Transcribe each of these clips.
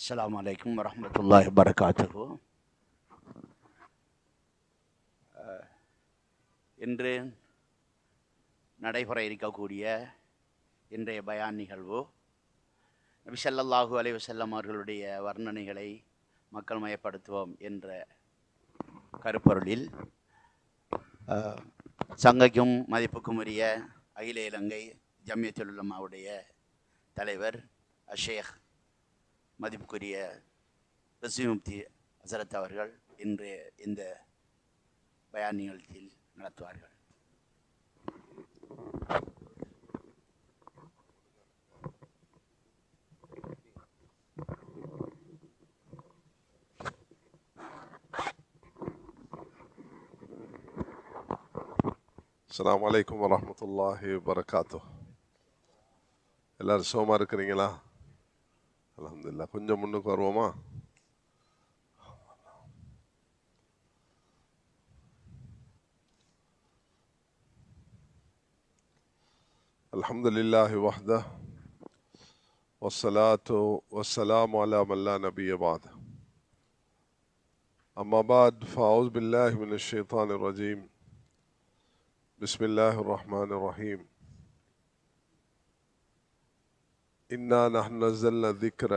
அஸ்ஸலாமு அலைக்கும் வரஹ்மத்துல்லாஹி வபரகாத்துஹு. இன்று நடைபெற இருக்கக்கூடிய இன்றைய பயான் நிகழ்வு நபி ஸல்லல்லாஹு அலைஹி வஸல்லம் அவர்களுடைய வர்ணனைகளை மக்கள் மயப்படுத்துவோம் என்ற கருப்பொருளில் சங்கைக்கும் மதிப்புக்கும் உரிய அகில இலங்கை ஜம்மியத்துல் உலமாவுடைய தலைவர் ஷேக் மதிப்புக்குரிய ரஸ்வி முஃப்தி ஹஸரத் அவர்கள் இன்று இந்த பயான் நிகழ்ச்சியில் நடத்துவார்கள். அஸ்ஸலாமு அலைக்கும் வரஹ்மத்துல்லாஹி வபரகாத்துஹு. எல்லாரும் சுகமா இருக்கிறீங்களா? அல்ஹம்துலில்லாஹ். கொஞ்சம் முன்னுக்கு வருவோமா? அல்ஹம்துலில்லாஹி வஹ்தஹு வஸ்ஸலாத்து வஸ்ஸலாமு அலா மன் லா நபிய்ய பஅத். அம்மா பஅத் ஃபஅஊது பில்லாஹி மினஷ் ஷைத்தானிர் ரஜீம். பிஸ்மில்லாஹிர் ரஹ்மானிர் ரஹீம். إنا نحن نزلنا الذكر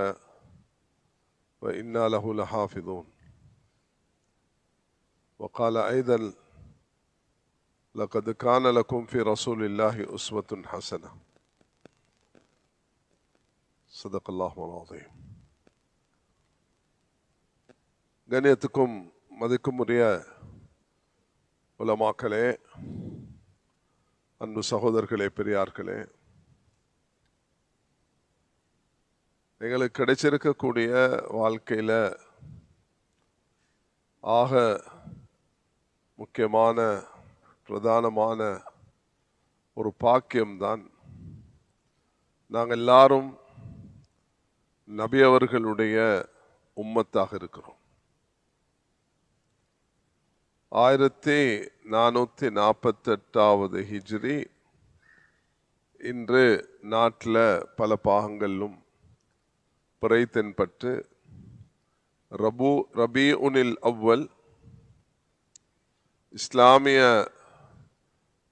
وإنا له لحافظون. وقال أيضا لقد كان لكم في رسول الله أسوة حسنة. صدق الله العظيم. கண்ணியத்துக்கும் மதிக்கும் உரிய உலமாக்களே, அன்பு சகோதரர்களே, பெரியார்களே, எங்களுக்கு கிடைச்சிருக்கக்கூடிய வாழ்க்கையில் ஆக முக்கியமான பிரதானமான ஒரு பாக்கியம்தான் நாங்கள் எல்லாரும் நபி அவர்களுடைய உம்மத்தாக இருக்கிறோம். 1448 ஹிஜ்ரி இன்று நாட்டில் பல பாகங்களிலும் பிறை தென்பட்டு ரபீஉனில் அவ்வல் இஸ்லாமிய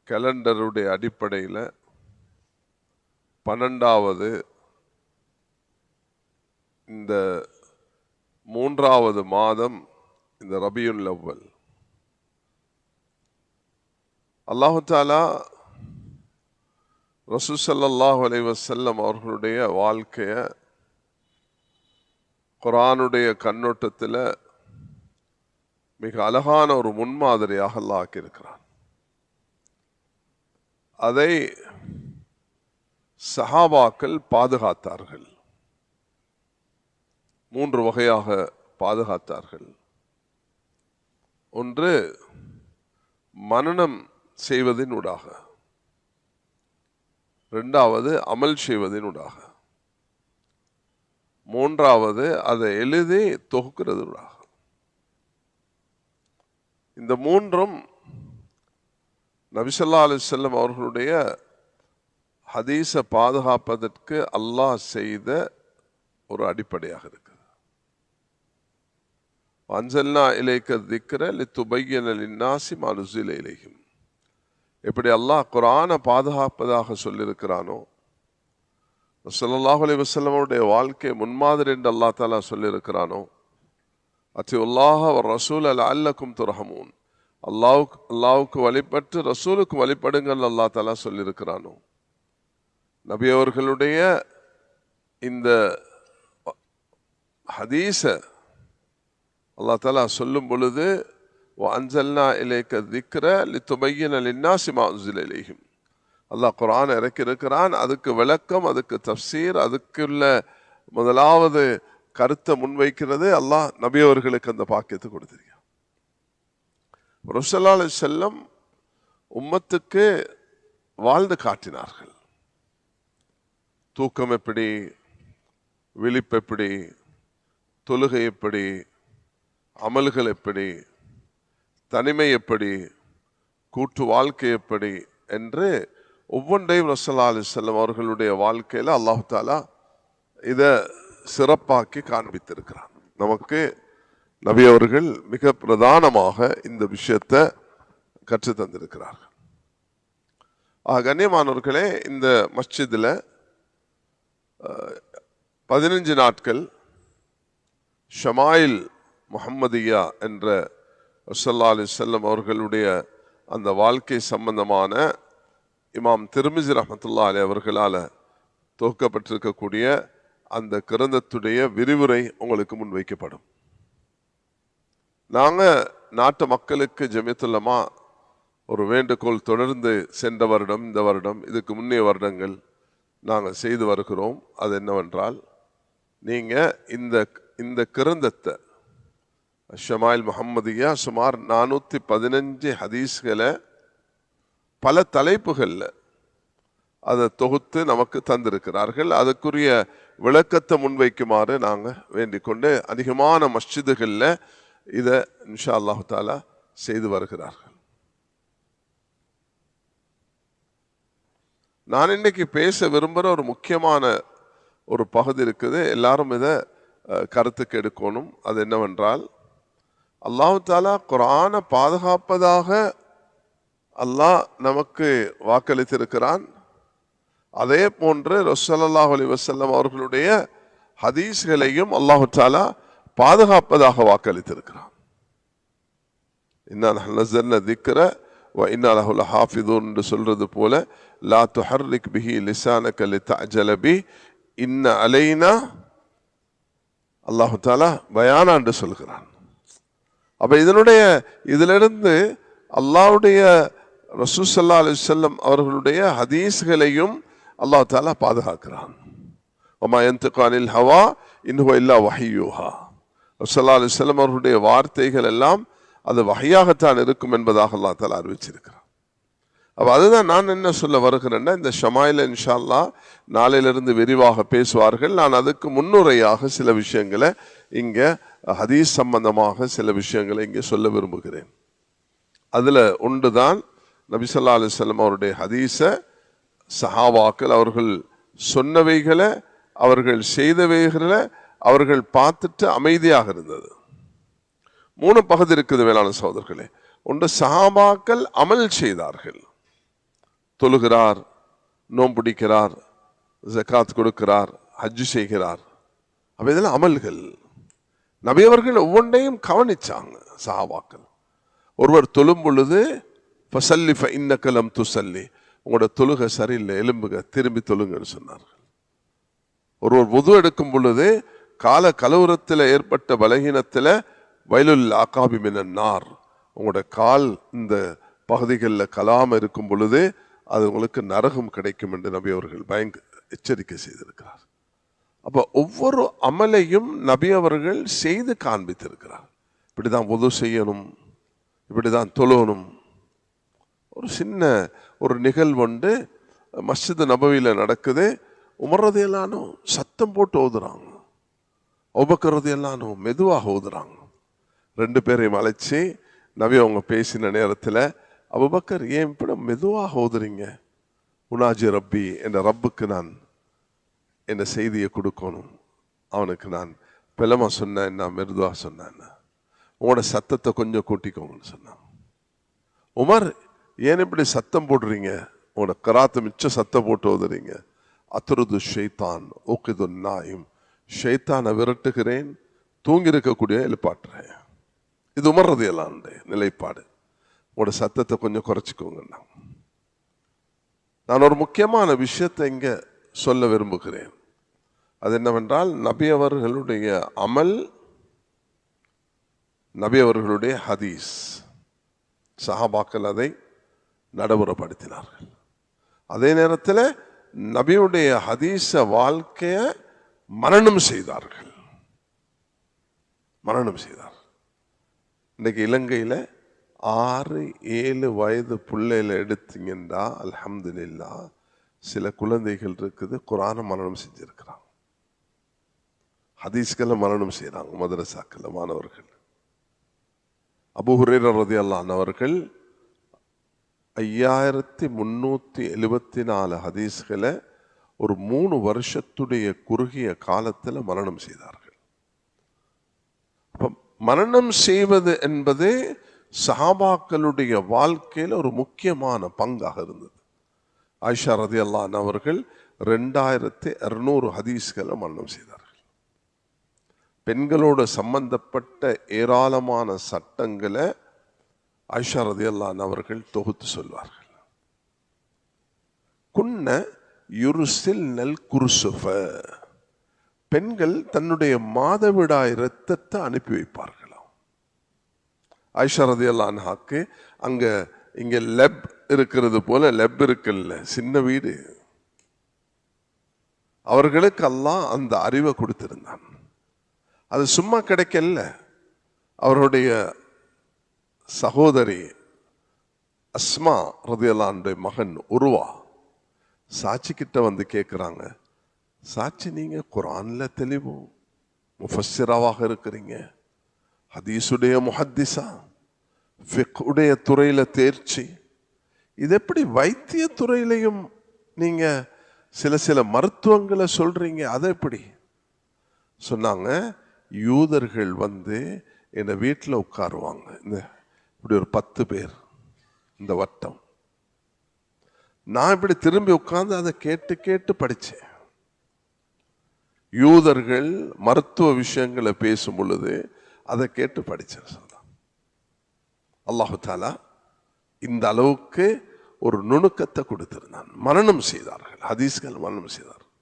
கேலண்டருடைய அடிப்படையில் 12வது இந்த 3வது மாதம் இந்த ரபீஉல் அவ்வல். அல்லாஹு தஆலா ரசூல் ஸல்லல்லாஹு அலைஹி வஸல்லம் அவர்களுடைய வாழ்க்கைய குர்ஆனுடைய கண்ணோட்டத்தில் மிக அழகான ஒரு முன்மாதிரியாக அல்லாஹ் ஆக்கியிருக்கிறான். அதை சஹாபாக்கள் பாதுகாத்தார்கள். 3 வகையாக பாதுகாத்தார்கள். ஒன்று மனனம் செய்வதினூடாக, 2வது அமல் செய்வதினூடாக, 3வது அதை எழுதி தொகுக்கிறதுடாக. இந்த 3ம் நபி ஸல்லல்லாஹு அலைஹி வஸல்லம் அவர்களுடைய ஹதீஸை பாதுகாப்பதற்கு அல்லாஹ் செய்த ஒரு அடிப்படையாக இருக்குது. அன்ஸல்னா இலைக்க திக்ர லிதுபய்யின லின்னாஸி மா நுஸில இலைஹிம். எப்படி அல்லாஹ் குர்ஆனை பாதுகாப்பதாக சொல்லியிருக்கிறானோ, ஸல்லல்லாஹு அலைஹி வஸல்லம் அவருடைய வாழ்க்கை முன்மாதிரி என்று அல்லாஹ் தஆலா சொல்லியிருக்கிறானோ, அத்தியுல்லாஹ வ ரசூல லஅல்லக்கும் துர்ஹமூன், அல்லாஹ்வுக்கு வழிபட்டு ரசூலுக்கு வழிபடுங்கள் அல்லாஹ் தஆலா சொல்லியிருக்கிறானோ, நபி அவர்களுடைய இந்த ஹதீஸை அல்லாஹ் தஆலா சொல்லும் பொழுது வ அன்ஸல்னா இலைக்க திக்ர லிதுபய்யின லின்னாஸி மா உன்ஸில இலைஹிம், அல்லாஹ் குர்ஆன் இறக்கி இருக்கிறான். அதுக்கு விளக்கம், அதுக்கு தஃப்சீர், அதுக்குள்ள முதலாவது கருத்தை முன்வைக்கிறது அல்லாஹ் நபி அவர்களுக்கு அந்த பாக்கியத்தை கொடுத்திருக்கான். ரசூல் ஸல்லல்லாஹு அலைஹி வஸல்லம் உம்மத்துக்கு வாழ்ந்து காட்டினார்கள். தூக்கம் எப்படி, விழிப்பு எப்படி, தொழுகை எப்படி, அமல்கள் எப்படி, தனிமை எப்படி, கூட்டு வாழ்க்கை எப்படி என்று ஒவ்வொன்றையும் ரசூலுல்லாஹி அலைஹி வஸல்லம் அவர்களுடைய வாழ்க்கையில் அல்லாஹ் தஆலா இதை சிறப்பாக்கி காண்பித்திருக்கிறான். நமக்கு நபி அவர்கள் மிக பிரதானமாக இந்த விஷயத்தை கற்று தந்திருக்கிறார்கள். கண்ணியமானவர்களே, இந்த மஸ்ஜிதில் 15 நாட்கள் ஷமாயில் முஹம்மதியா என்ற ஸல்லல்லாஹு அலைஹி வஸல்லம் அவர்களுடைய அந்த வாழ்க்கை சம்பந்தமான இமாம் திர்மிஸி ரஹ்மத்துல்லாஹி அலைஹி அவர்களால் தொகுக்கப்பட்டிருக்கக்கூடிய அந்த கிரந்தத்துடைய விரிவுரை உங்களுக்கு முன்வைக்கப்படும். நாங்கள் நாட்டு மக்களுக்கு ஜமியத்துல் உலமா ஒரு வேண்டுகோள் தொடர்ந்து சென்ற வருடம், இந்த வருடம், இதுக்கு முன்னைய வருடங்கள் நாங்கள் செய்து வருகிறோம். அது என்னவென்றால், நீங்கள் இந்த கிரந்தத்தை ஷமாயில் முஹம்மதியா சுமார் 415 ஹதீஸ்களை பல தலைப்புகளில் அதை தொகுத்து நமக்கு தந்திருக்கிறார்கள். அதுக்குரிய விளக்கத்தை முன்வைக்குமாறு நாங்கள் வேண்டிக் கொண்டு அதிகமான மஸ்ஜிதுகளில் இதை இன்ஷா அல்லாஹு தாலா செய்து வருகிறார்கள். நான் இன்னைக்கு பேச விரும்புகிற ஒரு முக்கியமான ஒரு பகுதி இருக்குது. எல்லாரும் இதை கருத்துக்கு எடுக்கணும். அது என்னவென்றால், அல்லாஹு தாலா குர்ஆனை பாதுகாப்பதாக அல்லாஹ் நமக்கு வாக்களித்திருக்கிறான். அதே போன்று ஸல்லல்லாஹு அலைஹி வஸல்லம் அவர்களுடைய ஹதீஸ்களையும் அல்லாஹு தாலா பாதுகாப்பதாக வாக்களித்திருக்கிறான். இன்னா நஹ்னு நஸல்னா திக்ர வ இன்னா லஹு லஹாஃபிதூன் என்று சொல்றது போல, லா துஹர்ரிக் பிஹி லிசானக லிதஅஜல பி இன்ன அலைனா அல்லாஹு தாலா பயானா என்று சொல்கிறான். அப்ப இதிலிருந்து அல்லாஹ்வுடைய ரசூல் ஸல்லல்லாஹு அலைஹி வஸல்லம் அவர்களுடைய ஹதீஸ்களையும் அல்லாஹ் தாலா பாதுகாக்கிறான். வமா யன்திகு அனில் ஹவா இன் ஹுவ இல்லா வஹ்யூஹா. ஸல்லல்லாஹு அலைஹி வஸல்லம் அவர்களுடைய வார்த்தைகள் எல்லாம் அது வஹ்யாகத்தான் இருக்கும் என்பதாக அல்லாஹ் தாலா அறிவிச்சிருக்கிறான். அப்போ அதுதான் நான் என்ன சொல்ல வருகிறேன்னா, இந்த ஷமாயில இன்ஷா அல்லாஹ் நாளையிலிருந்து விரிவாக பேசுவார்கள். நான் அதுக்கு முன்னுரையாக சில விஷயங்களை இங்கே ஹதீஸ் சம்பந்தமாக சில விஷயங்களை இங்கே சொல்ல விரும்புகிறேன். அதில் ஒன்று தான் நபி ஸல்லல்லாஹு அலைஹி வஸல்லம் அவருடைய ஹதீஸை சஹாபாக்கள் அவர்கள் சொன்னவைகளை, அவர்கள் செய்தவைகளை அவர்கள் பார்த்துட்டு அமைதியாக இருந்தது. 3 பகுதி இருக்குது வேளாண் சகோதரர்களே. ஒன்று, சஹாபாக்கள் அமல் செய்தார்கள். தொழுகிறார், நோம்பிடிக்கிறார், ஜகாத் கொடுக்கிறார், ஹஜ் செய்கிறார். அப்ப இதெல்லாம் அமல்கள். நபி அவர்கள் ஒவ்வொன்றையும் கவனிச்சாங்க. சஹாபாக்கள் ஒருவர் தொழும் பொழுது ஃபஸல்லி ஃபஇன்னக லம் துஸல்லி, உங்களோட தொழுகை சரியில்லை, எலும்புக திரும்பி தொழுங்கன்னு சொன்னார்கள். ஒருவர் வுது எடுக்கும் பொழுது கால கலவரத்தில் ஏற்பட்ட பலகீனத்தில் வயலுல் ஆகாபி மினன் நார், உங்களோட கால் இந்த பகுதிகளில் கலாம இருக்கும் பொழுது அது உங்களுக்கு நரகம் கிடைக்கும் என்று நபி அவர்கள் எச்சரிக்கை செய்திருக்கிறார். அப்போ ஒவ்வொரு அமலையும் நபி அவர்கள் செய்து காண்பித்திருக்கிறார். இப்படிதான் வுது செய்யணும், இப்படிதான் தொழணும். ஒரு சின்ன ஒரு நிகழ்வுண்டு மஸ்ஜித் நபவியில் நடக்குது. உமர் ரலியல்லாஹு சத்தம் போட்டு ஓதுறாங்க, அபூபக்கர் ரலியல்லாஹு மெதுவாக ஓதுறாங்க. 2 பேரையும் அழைச்சி நபி அவங்க பேசின நேரத்தில், அபூபக்கர் ஏன் இப்படி மெதுவாக ஓதுறீங்க? உனாஜி ரப்பி, என்ற ரப்புக்கு நான் என்ன செய்தியை கொடுக்கணும், அவனுக்கு நான் பிளமா சொன்னேன், நான் மெதுவாக சொன்னேன், உங்களோட சத்தத்தை கொஞ்சம் கூட்டிக்கோங்கன்னு சொன்னான். உமர், ஏன் இப்படி சத்தம் போடுறீங்க? உங்களோட கராத்து மிச்சம் சத்தம் போட்டு ஓதுறீங்க. அத்ருது ஷைத்தான் ஊக்கிது நாயும், ஷைத்தானை விரட்டுகிறேன், தூங்கி இருக்கக்கூடிய எழுப்பாட்டுறேன். இது உமர் ரலியல்லாஹு நிலைப்பாடு. உங்களோட சத்தத்தை கொஞ்சம் குறைச்சிக்கோங்க. நான் ஒரு முக்கியமான விஷயத்தை இங்க சொல்ல விரும்புகிறேன். அது என்னவென்றால், நபி அவர்களுடைய அமல், நபி அவர்களுடைய ஹதீஸ், சஹாபாக்கள் அதை நடைமுறைப்படுத்தினார்கள். அதே நேரத்தில் நபியுடைய ஹதீஸ வாழ்க்கைய மனனம் செய்தார்கள். இன்றைக்கு இலங்கையில் 6-7 வயது பிள்ளைகளை எடுத்தீங்கன்னா அல்ஹம்துலில்லாஹ் சில குழந்தைகள் இருக்குது குர்ஆனை மனனம் செஞ்சிருக்கிறாங்க, ஹதீஸ்களை மனனம் செய்யறாங்க மதரசாக்கள் மாணவர்கள். அபூ ஹுரைரா ரலியல்லாஹு அன்ஹு அவர்கள் 5374 ஹதீஸ்களை ஒரு 3 வருஷத்துடைய குறுகிய காலத்தில் மரணம் செய்தார்கள். அப்ப மரணம் செய்வது என்பது சஹாபாக்களுடைய வாழ்க்கையில் ஒரு முக்கியமான பங்காக இருந்தது. ஆயிஷா ரலியல்லாஹு அன்ஹா அவர்கள் 2600 ஹதீஸ்களை மரணம் செய்தார்கள். பெண்களோடு சம்பந்தப்பட்ட ஏராளமான சட்டங்களை ஆயிஷா ரலியல்லாஹு அன்ஹா அவர்கள் தொகுத்து சொல்வார்கள். குன்ன யுர்சில் நல் குர்சுஃப, பெண்கள் தன்னுடைய மாதவிடாய் இரத்தத்தை அனுப்பி வைப்பார்களாம். ஆயிஷா ரலியல்லாஹு அன்ஹாக்கு இங்க லெப் இருக்கிறது போல லெப் இருக்குல்ல, சின்ன வீடு, அவர்களுக்கு அல்லாஹ் அந்த அறிவை கொடுத்திருந்தான். அது சும்மா கிடைக்கல. அவருடைய சகோதரி அஸ்மா ரலியல்லாஹு அன்ஹா மகன் உருவா சாட்சி கிட்ட வந்து கேட்குறாங்க, சாட்சி நீங்க குர்ஆன்ல தெளிவு முஃபஸ்ஸிராவாக இருக்கிறீங்க, ஹதீஸுடைய முஹத்திஸா, ஃபிக்ஹுடைய துறையில தேர்ச்சி, இது எப்படி வைத்திய துறையிலையும் நீங்க சில மருத்துவங்களை சொல்றீங்க, அதை எப்படி சொன்னாங்க? யூதர்கள் வந்து என்னை வீட்டில் உட்காருவாங்க, இப்படி ஒரு 10 பேர் இந்த வட்டம், நான் இப்படி திரும்பி உட்கார்ந்து அதை கேட்டு கேட்டு படித்தேன். யூதர்கள் மருத்துவ விஷயங்களை பேசும் பொழுது அதை கேட்டு படித்தேன். சொல்றான் அல்லாஹு தாலா இந்த அளவுக்கு ஒரு நுணுக்கத்தை கொடுத்திருந்தான். மரணம் செய்தார்கள், ஹதீஸ்கள் மரணம் செய்தார்கள்.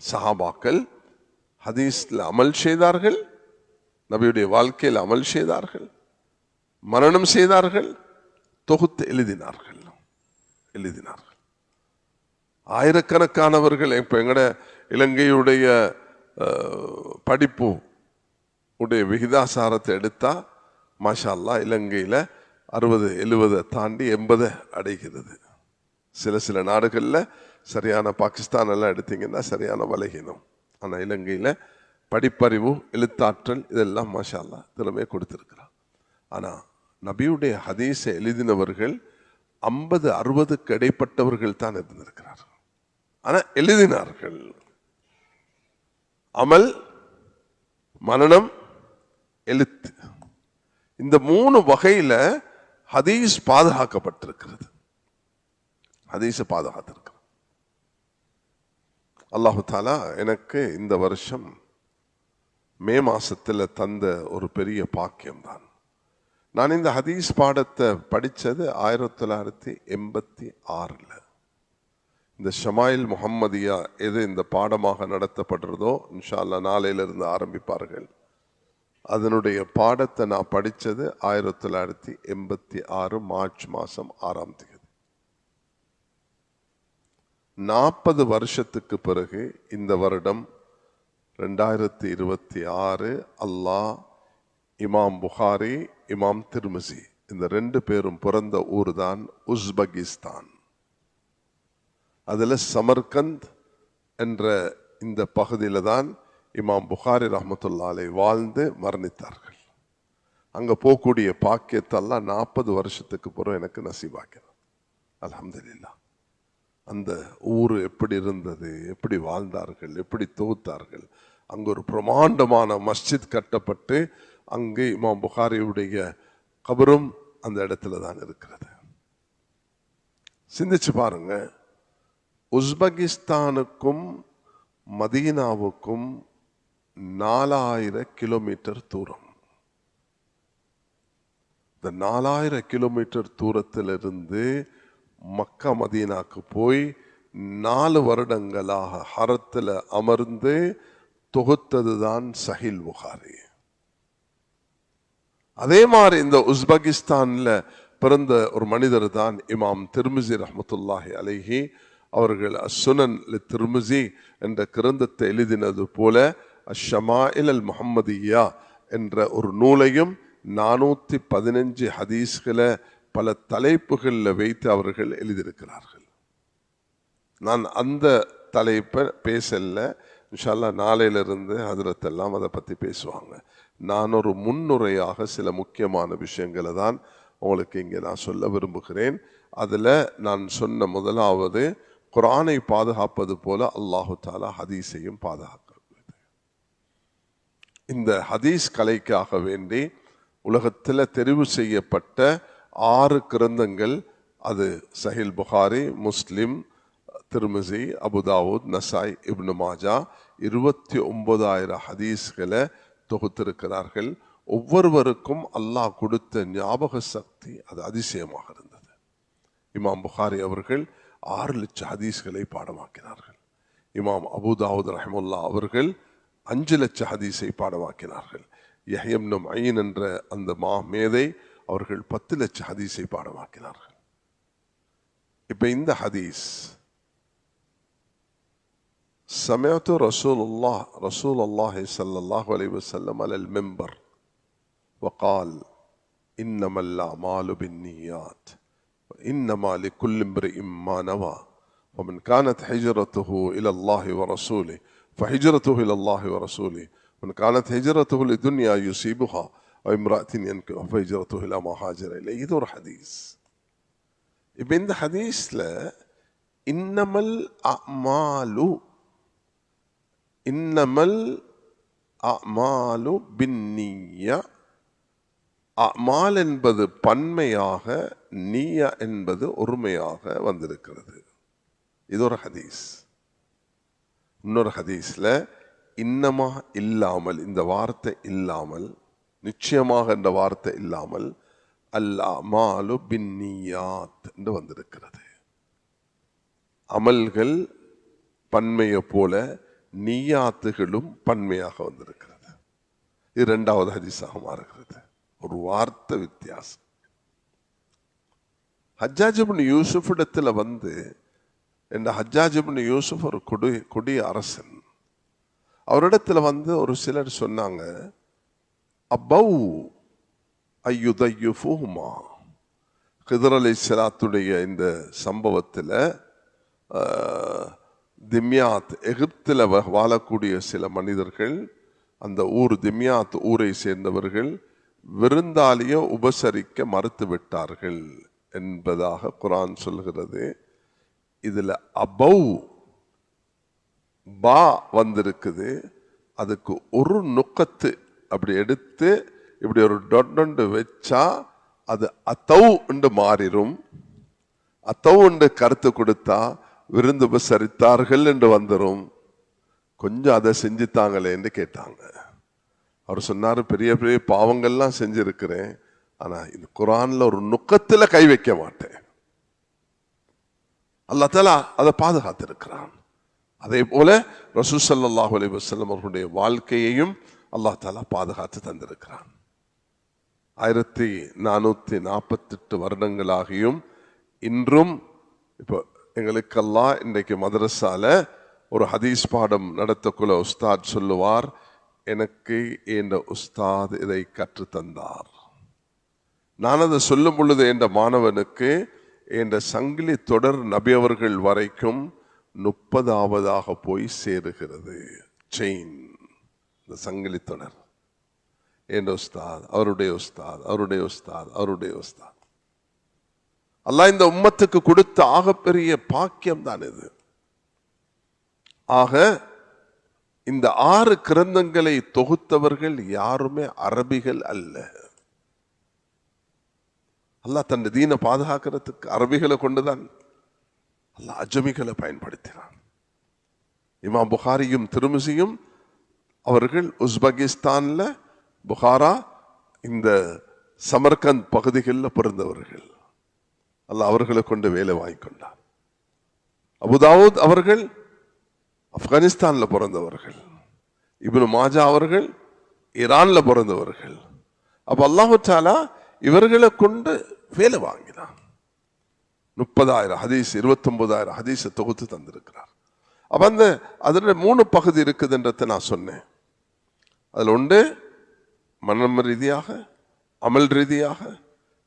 சஹாபாக்கள் ஹதீஸ்ல அமல் செய்தார்கள், நபியுடைய வாழ்க்கையில் அமல் செய்தார்கள், மரணம் செய்தார்கள், தொகுத்து எழுதினார்கள். ஆயிரக்கணக்கானவர்கள் இப்ப எங்கட இலங்கையுடைய படிப்பு உடைய விகிதாசாரத்தை எடுத்தா மாஷா அல்லாஹ் இலங்கையில 60-70 தாண்டி 80 அடைகிறது. சில நாடுகள்ல சரியான பாகிஸ்தான் எல்லாம் எடுத்தீங்கன்னா சரியான பலகீனம். ஆனா இலங்கையில படிப்பறிவு, எழுத்தாற்றல் இதெல்லாம் மாஷா அல்லாஹ் திறமையை கொடுத்திருக்கிறார். ஆனா நபியுடைய ஹதீஸை எழுதினவர்கள் 50-60க்கு இடைப்பட்டவர்கள் தான் இருந்திருக்கிறார்கள். ஆனா எழுதினார்கள். அமல், மரணம், எழுத்து, இந்த 3 வகையில ஹதீஸ் பாதுகாக்கப்பட்டிருக்கிறது. ஹதீஸை பாதுகாத்திருக்கிறது. அல்லாஹு தாலா எனக்கு இந்த வருஷம் மே மாசத்துல தந்த ஒரு பெரிய பாக்கியம் தான். நான் இந்த ஹதீஸ் பாடத்தை படித்தது 1986. இந்த ஷமாயில் முஹம்மதியா எது இந்த பாடமாக நடத்தப்படுறதோ இன்ஷா அல்லாஹ் நாளையிலிருந்து ஆரம்பிப்பார்கள். அதனுடைய பாடத்தை நான் படித்தது 1986 மார்ச் மாதம் 6ஆம் தேதி. 40 வருஷத்துக்கு பிறகு இந்த வருடம் 2026 அல்லாஹ் இமாம் புகாரி, இமாம் திர்மிசி இந்த 2 பேரும் பிறந்த ஊர் தான் உஸ்பெகிஸ்தான். அதுல சமர்கந்த் என்ற இந்த பகுதியில தான் இமாம் புகாரி ரஹ்மத்துல்லாஹி அலைஹி வாழ்ந்து மரணித்தார்கள். அங்க போகக்கூடிய பாக்கியத்தெல்லாம் 40 வருஷத்துக்கு பிறகு எனக்கு நசீபாக்கிறது. அல்ஹம்துலில்லாஹ். அந்த ஊர் எப்படி இருந்தது, எப்படி வாழ்ந்தார்கள், எப்படி தொகுத்தார்கள். அங்க ஒரு பிரமாண்டமான மஸ்ஜித் கட்டப்பட்டு அங்கே இமாம் புகாரியுடைய கபரும் அந்த இடத்துல தான் இருக்கிறது. சிந்திச்சு பாருங்க, உஸ்பெகிஸ்தானுக்கும் மதீனாவுக்கும் 4000 கிலோமீட்டர் தூரம். இந்த 4000 கிலோமீட்டர் தூரத்திலிருந்து மக்கா மதீனாக்கு போய் 4 வருடங்களாக ஹரத்தில் அமர்ந்து தொகுத்ததுதான் சஹீல் புகாரி. அதே மாதிரி இந்த உஸ்பெகிஸ்தான்ல பிறந்த ஒரு மனிதர் தான் இமாம் திர்மிசி ரஹ்மத்துல்லாஹி அலைஹி. அவர்கள் அஸ்ஸுனன் திர்மிசி என்ற கிரந்தத்தை எழுதினது போல அஷ்ஷமாயில் அல் முஹம்மதியா என்ற ஒரு நூலையும் 415 ஹதீஸ்களை பல தலைப்புகளில் வைத்து அவர்கள் எழுதியிருக்கிறார்கள். நான் அந்த தலைப்பை பேசல, இன்ஷா அல்லாஹ் நாளையிலிருந்து ஹஜ்ரத் எல்லாம் அதை பற்றி பேசுவாங்க. நான் ஒரு முன்னுரையாக சில முக்கியமான விஷயங்களை தான் உங்களுக்கு இங்கே நான் சொல்ல விரும்புகிறேன். அதில் நான் சொன்ன முதலாவது குர்ஆனை பாதுகாப்பது போல அல்லாஹு தாலா ஹதீஸையும் பாதுகாக்கிறது. இந்த ஹதீஸ் கலைக்காக வேண்டி உலகத்தில் தெரிவு செய்யப்பட்ட 6 கிரந்தங்கள், அது சஹீல் புகாரி, முஸ்லிம், திர்மிசி, அபுதாவூத், நசாய், இப்னு மாஜா, 29,000 ஹதீஸ்களை தொகுத்திருக்கிறார்கள். ஒவ்வொருவருக்கும் அல்லாஹ் கொடுத்த ஞாபக சக்தி அது அதிசயமாக இருந்தது. இமாம் புகாரி அவர்கள் 6 லட்சம் ஹதீஸ்களை பாடமாக்கினார்கள். இமாம் அபுதாவூத் ரஹ்மத்துல்லாஹ் அவர்கள் 5 லட்சம் ஹதீஸை பாடமாக்கினார்கள். யஹ்யா இப்னு மயீன் என்ற அந்த மேதை அவர்கள் 10 லட்சம் ஹதீஸை பாடமாக்கினார்கள். இப்ப இந்த ஹதீஸ் سمعت رسول الله صلى الله عليه وسلم على المنبر وقال إنما الأعمال بالنيات وإنما لكل امرئ ما نوى ومن كانت هجرته إلى الله ورسوله فهجرته إلى الله ورسوله ومن كانت هجرته لدنيا يصيبها وامرأة ينكحها فهجرته إلى ما هاجر إليه. இது ஒரு ஹதீஸ். இப்ப இந்த ஹதீஸ்ல இன்னமல் அமாலு பின்னிய்யா, அமால் என்பது பன்மையாக, நிய்யா என்பது ஒருமையாக வந்திருக்கிறது. இது ஒரு ஹதீஸ். இன்னொரு ஹதீஸ்ல இன்னமா இல்லாமல், இந்த வார்த்தை இல்லாமல், நிச்சயமாக என்ற வார்த்தை இல்லாமல் அல் அமாலு பின்னியாத் என்று வந்திருக்கிறது. அமல்கள் பன்மையை போல நியாத்துகளும் பன்மையாக வந்திருக்கிறது. இது 2வது ஹதீஸாக மாறுகிறது. ஒரு வார்த்தை வித்தியாசம். ஹஜ்ஜாஜ் இப்னு யூசுப் இடத்துல இந்த ஹஜ்ஜாஜ் இப்னு யூசுப் ஒரு கொடிய அரசன். அவரிடத்துல ஒரு சிலர் சொன்னாங்க, அபௌ ஐயுதையுஃபுஹுமா. கிதர் அலைஹிஸ்ஸலாத்துடைய இந்த சம்பவத்தில் திம்யாத், எகிப்தில் வாழக்கூடிய சில மனிதர்கள், அந்த ஊர் திம்யாத் ஊரை சேர்ந்தவர்கள் விருந்தாளியை உபசரிக்க மறுத்து விட்டார்கள் என்பதாக குர்ஆன் சொல்கிறது. இதுல அபௌ பா வந்திருக்குது. அதுக்கு ஒரு நுக்கத்து அப்படி எடுத்து இப்படி ஒரு டொண்டு வச்சா அது அத்தௌ என்று மாறிடும். அத்தௌ என்று கருத்து கொடுத்தா விருந்து உபசரித்தார்கள் என்று வந்துடும். கொஞ்சம் அதை செஞ்சுத்தாங்களே என்று கேட்டாங்க. அவர் சொன்னாரு, பெரிய பெரிய பாவங்கள்லாம் செஞ்சிருக்கிறேன், ஆனா இந்த குர்ஆன்ல ஒரு நுக்கத்துல கை வைக்க மாட்டேன். அல்லாஹ் தஆலா அதை பாதுகாத்திருக்கிறான். அதே போல ரசூல் ஸல்லல்லாஹு அலைஹி வஸல்லம் அவர்களுடைய வாழ்க்கையையும் அல்லாஹ் தஆலா பாதுகாத்து தந்திருக்கிறான். 1448 வருடங்களாகியும் இன்றும் இப்போ எங்களுக்கெல்லாம் இன்றைக்கு மதரசால ஒரு ஹதீஸ் பாடம் நடத்தக்குள்ள உஸ்தாத் சொல்லுவார், எனக்கு என்ற உஸ்தாத் இதை கற்று தந்தார். நான் அதை சொல்லும் பொழுது என்ற மாணவனுக்கு என்ற சங்கிலி தொடர் நபி அவர்கள் வரைக்கும் 30ஆவதாக போய் சேருகிறது. செயின், இந்த சங்கிலி தொடர். என்ற உஸ்தாத், அவருடைய உஸ்தாத், அவருடைய உஸ்தாத், அவருடைய உஸ்தாத். அல்லாஹ் இந்த உம்மத்துக்கு கொடுத்த ஆகப்பெரிய பாக்கியம் தான் இது. ஆக இந்த 6 கிரந்தங்களை தொகுத்தவர்கள் யாருமே அரபிகள் அல்ல. அல்லாஹ் தன் தீனை பாதுகாக்கிறதுக்கு அரபிகளை கொண்டுதான் அல்லாஹ் அஜமிகளை பயன்படுத்தினான். இமாம் புகாரியும் திருமிசியும் அவர்கள் உஸ்பெகிஸ்தான்ல, புகாரா, இந்த சமர்கந்த் பகுதிகளில் பிறந்தவர்கள். அல்லாஹ் அவர்களை கொண்டு வேலை வாங்கிக்கொண்டார். அபுதாவூத் அவர்கள் ஆப்கானிஸ்தான்ல பிறந்தவர்கள். இப்னு மாஜா அவர்கள் ஈரான்ல பிறந்தவர்கள். அப்ப அல்லாஹ் தஆலா இவர்களை கொண்டு வேலை வாங்கினான். 30,000 ஹதீஸ், 29,000 ஹதீஸை தொகுத்து தந்திருக்கிறார். அப்ப அதுல 3 பகுதி இருக்குதுன்றதை நான் சொன்னேன். அதுல ஒன்று மனம் ரீதியாக, அமல் ரீதியாக,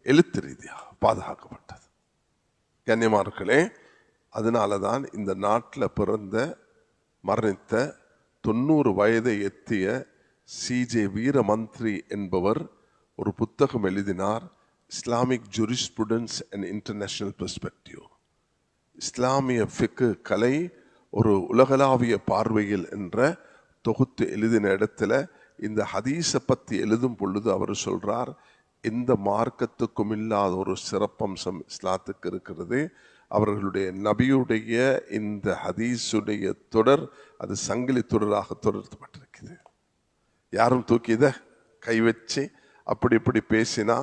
எழுத்து ரீதியாக பாதுகாக்கப்பட்டது. கண்ணியமானவர்களே, அதனாலதான் இந்த நாட்டில் பிறந்த மரணித்த 90 வயதை எத்திய சிஜே வீரமந்திரி என்பவர் ஒரு புத்தகம் எழுதினார், இஸ்லாமிக் ஜூரிஸ்ப்ருடன்ஸ் அண்ட் இன்டர்நேஷனல் பெர்ஸ்பெக்டிவ். இஸ்லாமிய ஃபிக்கு கலை ஒரு உலகளாவிய பார்வையில் என்ற தொகுத்து எழுதின இடத்துல இந்த ஹதீஸை பற்றி எழுதும் பொழுது அவர் சொல்றார், இந்த மார்க்கத்துக்கும் இல்லாத ஒரு சிறப்பம்சம் இஸ்லாத்துக்கு இருக்கிறது. அவர்களுடைய நபியுடைய இந்த ஹதீஸுடைய தொடர் அது சங்கிலி தொடராக தொடர்பட்டிருக்குது. யாரும் தூக்கி இதை கை வச்சு அப்படி இப்படி பேசினா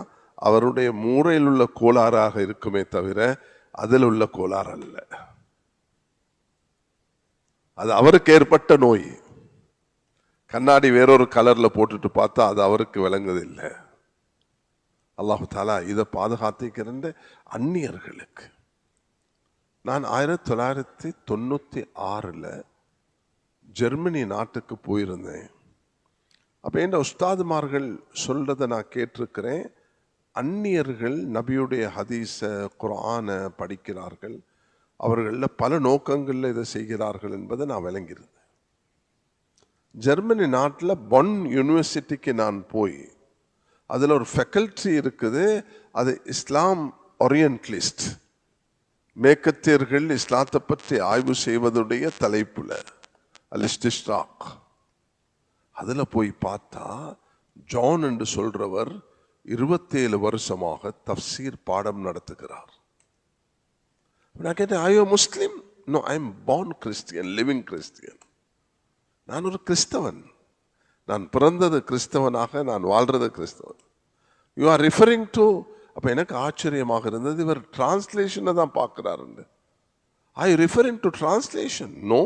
அவருடைய மூளையில் உள்ள கோளாறாக இருக்குமே தவிர அதில் உள்ள கோளாறு அல்ல. அது அவருக்கு ஏற்பட்ட நோய். கண்ணாடி வேறொரு கலர்ல போட்டுட்டு பார்த்தா அது அவருக்கு விளங்குதில்லை. அல்லாஹு தாலா இதை பாதுகாத்திருக்கிற அந்நியர்களுக்கு. நான் 1996 ஜெர்மனி நாட்டுக்கு போயிருந்தேன். அப்ப என் உஸ்தாதுமார்கள் சொல்றதை நான் கேட்டிருக்கிறேன். அந்நியர்கள் நபியுடைய ஹதீஸ குர்ஆன படிக்கிறார்கள், அவர்கள பல நோக்கங்கள்ல இதை செய்கிறார்கள் என்பதை நான் விளங்கியிருந்தேன். ஜெர்மனி நாட்டில் பொன் யூனிவர்சிட்டிக்கு நான் போய் அதில் ஒரு ஃபேக்கல்டி இருக்குது, அது இஸ்லாம் ஓரியன்டலிஸ்ட், மேற்கத்தியர்கள் இஸ்லாத்தை பற்றி ஆய்வு செய்வதுடைய தலைப்புல அல்-இஸ்திஷ்ராக். அதுல போய் பார்த்தா ஜான் என்று சொல்றவர் 27 வருஷமாக தஃப்சீர் பாடம் நடத்துகிறார். நான் கேட்டேன், ஐயோ Muslim? No, I am born Christian, living Christian. நான் ஒரு கிறிஸ்தவன், நான் பிறந்தது கிறிஸ்தவனாக, நான் வாழ்றது கிறிஸ்தவன். You are referring to. அப்ப எனக்கு ஆச்சரியமாக இருந்தது, இவர் டிரான்ஸ்லேஷனை தான் பார்க்கிறாரு. I referring to translation? No,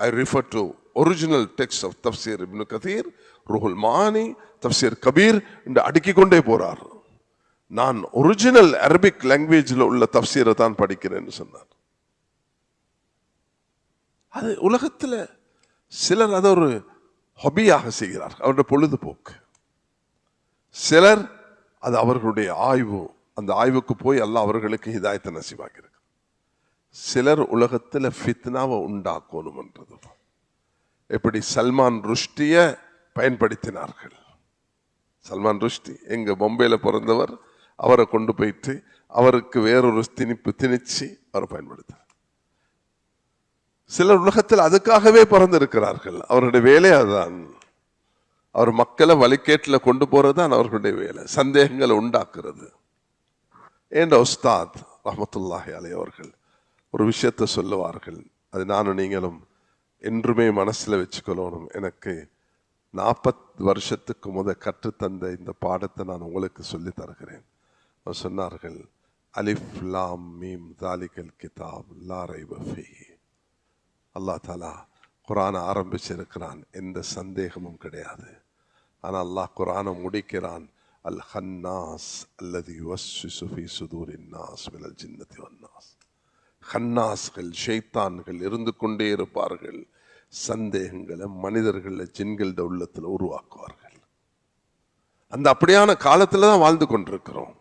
I refer to original text of Tafsir Ibn Kathir, Ruhul Maani, Tafsir Kabir என்று அடுக்கிக் கொண்டே போறார். நான் ஒரிஜினல் அரபிக் லாங்குவேஜில் உள்ள தஃப்சீரை தான் படிக்கிறேன்னு சொன்னார். அது உலகத்தில் சிலர் அதை ஒரு ஹாபியாக செய்கிறார்கள், அவருடைய பொழுதுபோக்கு. சிலர் அது அவர்களுடைய ஆய்வு, அந்த ஆய்வுக்கு போய் அல்லாஹ் அவர்களுக்கு ஹிதாயத்தை நசீபாக்கிறார். சிலர் உலகத்தில் ஃபித்னாவை உண்டாக்கணும் என்றது. எப்படி சல்மான் ருஷ்டிய பயன்படுத்தினார்கள். சல்மான் ருஷ்டி எங்க பொம்பையில பிறந்தவர், அவரை கொண்டு போயிட்டு அவருக்கு வேறொரு திணிச்சு அவரை பயன்படுத்தினார். சிலர் உலகத்தில் அதுக்காகவே பிறந்திருக்கிறார்கள், அவருடைய வேலை அதுதான். அவர் மக்களை வழிகேட்டில் கொண்டு போறதுதான் அவர்களுடைய வேலை, சந்தேகங்களை உண்டாக்குறது. என்ற உஸ்தாத் ரஹ்மத்துல்லாஹி அலைஹி அவர்கள் ஒரு விஷயத்தை சொல்லுவார்கள், அது நானும் நீங்களும் என்றுமே மனசுல வச்சுக்கொள்ளணும். எனக்கு 40 வருஷத்துக்கு கற்றுத்தந்த இந்த பாடத்தை நான் உங்களுக்கு சொல்லி தருகிறேன். அவர் சொன்னார்கள், அலிஃப் லாம் மீம் தாலிகல் கிதாப் லா ரைப ஃபீஹி. அல்லாஹ் தஆலா குர்ஆனை ஆரம்பிச்சிருக்கிறான், எந்த சந்தேகமும் கிடையாது. ஆனால் அல்லாஹ் குர்ஆனை முடிக்கிறான், அல் ஹன்னாஸ் அல்லதி யுவஸ்விசு ஃபீ சுதூரின் நாஸ் மினல் ஜின்னதி வன்னாஸ். ஹன்னாஸ்கள், ஷைத்தான்கள் இருந்து கொண்டே இருப்பார்கள், சந்தேகங்களை மனிதர்கள் ஜின்கள உள்ளத்தில் உருவாக்குவார்கள். அந்த அப்படியான காலத்துல தான் வாழ்ந்து கொண்டிருக்கிறோம்.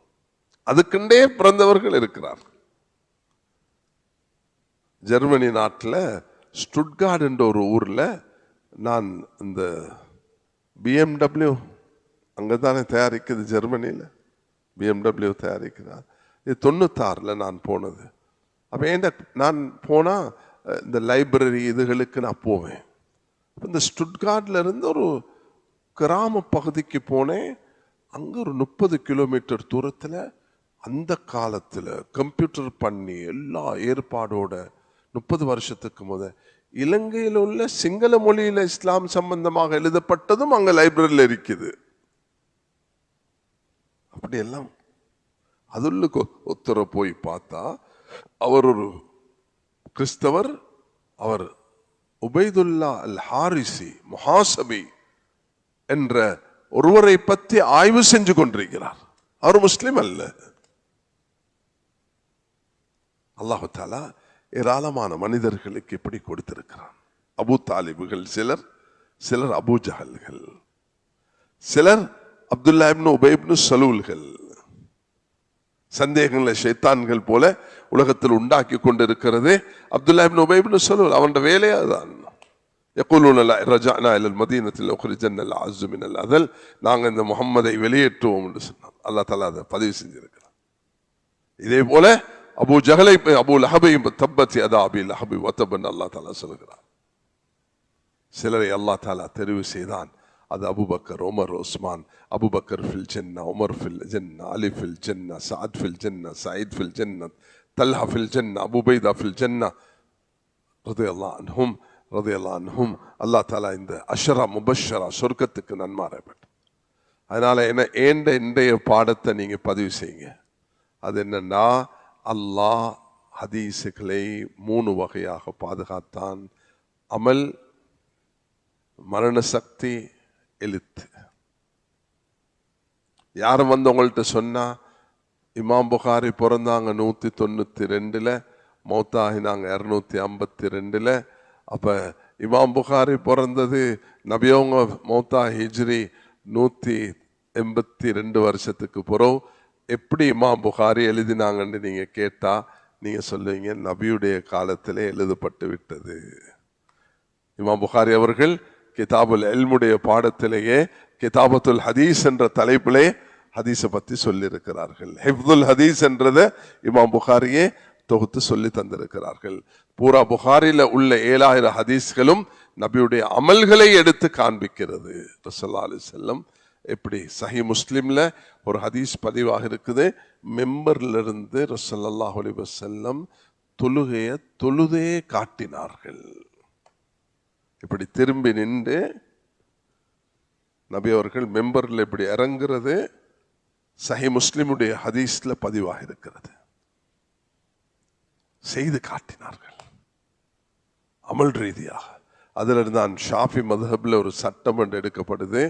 அதுக்குண்டே பிறந்தவர்கள் இருக்கிறார்கள். ஜெர்மனி நாட்டில் ஸ்டுட்கார்ட் என்ற ஒரு ஊர்ல நான் இந்த BMW அங்கதானே தயாரிக்குது, ஜெர்மனியில BMW தயாரிக்கிறார். இது 96 நான் போனது. அப்ப நான் போனா இந்த லைப்ரரி இதுகளுக்கு நான் போவேன். இந்த ஸ்டுட்கார்ட்ல இருந்து ஒரு கிராம பகுதிக்கு போனேன். அங்க ஒரு 30 கிலோமீட்டர் தூரத்துல அந்த காலத்துல கம்ப்யூட்டர் பண்ணி எல்லா ஏற்பாடோட 30 வருஷத்துக்கு இலங்கையில் உள்ள சிங்கள மொழியில இஸ்லாம் சம்பந்தமாக எழுதப்பட்டதும் அங்க லைப்ரரியில இருக்குது. அப்படியெல்லாம் அதுள்ள ஒருத்தரை போய் பார்த்தா அவர் ஒரு கிறிஸ்தவர். அவர் உபைதுல்லா அல் ஹாரிசி முஹாசபி என்ற ஒருவரை பற்றி ஆய்வு செஞ்சு கொண்டிருக்கிறார். அவர் முஸ்லிம் அல்ல. அல்லாஹு தஆலா ஏராளமான மனிதர்களுக்கு இப்படி கொடுத்திருக்கிறான். அபு தாலிபுகள் சிலர், சிலர் அபு ஜஹல்கள், சிலர் அப்துல்லா இப்னு உபை இப்னு சலூல்கள். சந்தேகங்களை ஷைத்தான்கள் போல உலகத்தில் உண்டாக்கி கொண்டிருக்கிறது அப்துல்லா இப்னு உபை இப்னு சலூல். அவனுடைய வேலையே அதுதான். யகூலுன ரஜஅனா இலல் மதீனத்தில் உக்ரிஜன்னா அல் அஸ்ஸு மினல் அதல். நாங்க இந்த முஹம்மதை வெளியேற்றுவோம் என்று சொன்னார். அல்லாஹ் தஆலா அதை பதிவு செஞ்சிருக்கிறார். இதே போல அபூ ஜஹலை அபூ லஹபையும் தப்பத் யதா அபீ லஹபி வதபன் அல்லாஹ் தஆலா சொல்கிறார். சிலரை அல்லாஹ் தஆலா தெரிவு செய்தான். அது அபூபக்கர், உமர், உஸ்மான். அபூபக்கர் ஃபில் ஜன்னா, உமர் ஃபில் ஜன்னா, அலி ஃபில் ஜன்னா, சஅத் ஃபில் ஜன்னா, சயீத் ஃபில் ஜன்னா, தல்ஹா ஃபில் ஜன்னா, அபூ உபைதா ஃபில் ஜன்னா ரலியல்லாஹு அன்ஹும் ரலியல்லாஹு அன்ஹும். அல்லாஹ் தஆலா இந்த அஷரா முபஷ்ஷரா சொர்க்கத்துக்கு நன்மாராயப்பட்ட. அதனால இன்றைய பாடத்தை நீங்க பதிவு செய்யுங்க. அது என்னன்னா, அல்லாஹ் ஹதீஸுகளை 3 வகையாக பாதுகாத்தான். அமல், மரண சக்தி, எழுத்து. யாரும் வந்து உங்கள்கிட்ட சொன்னா இமாம் புகாரி பிறந்தாங்க 192, மௌத்தாகினாங்க 252. அப்ப இமாம் புகாரி பிறந்தது நபியவங்க மௌத்தா ஹிஜ்ரி 182 வருஷத்துக்கு பிறகு எப்படி இமாம் புகாரி எழுதினாங்கன்னு நீங்க கேட்டா நீங்க சொல்லுவீங்க, நபியுடைய காலத்திலே எழுதப்பட்டு விட்டது. இமாம் புகாரி அவர்கள் கிதாபுல் இல்முடைய பாடத்திலேயே கிதாபத்துல் ஹதீஸ் என்ற தலைப்பிலே ஹதீஸை பத்தி சொல்லியிருக்கிறார்கள். ஹிஃப்துல் ஹதீஸ் என்றதை இமாம் புகாரியே தொகுத்து சொல்லி தந்திருக்கிறார்கள். பூரா புகாரில உள்ள 7000 ஹதீஸ்களும் நபியுடைய அமல்களை எடுத்து காண்பிக்கிறது. ரசூலுல்லாஹி அலைஹி வஸல்லம் எப்படி சஹீ முஸ்லிம்ல ஒரு ஹதீஸ் பதிவாக இருக்குது, மெம்பர்ல இருந்து ரசூலுல்லாஹி அலைஹி வஸல்லம் தொழுதே காட்டினார்கள். இப்படி திரும்பி நின்று நபி அவர்கள் மெம்பர்ல இப்படி இறங்குறது சஹீ முஸ்லிமுடைய ஹதீஸ்ல பதிவாக இருக்கிறது. செய்து காட்டினார்கள் அமல் ரீதியாக. அதுல இருந்தான் ஷாஃபி மதுஹப்ல ஒரு சட்டம் என்று எடுக்கப்படுது.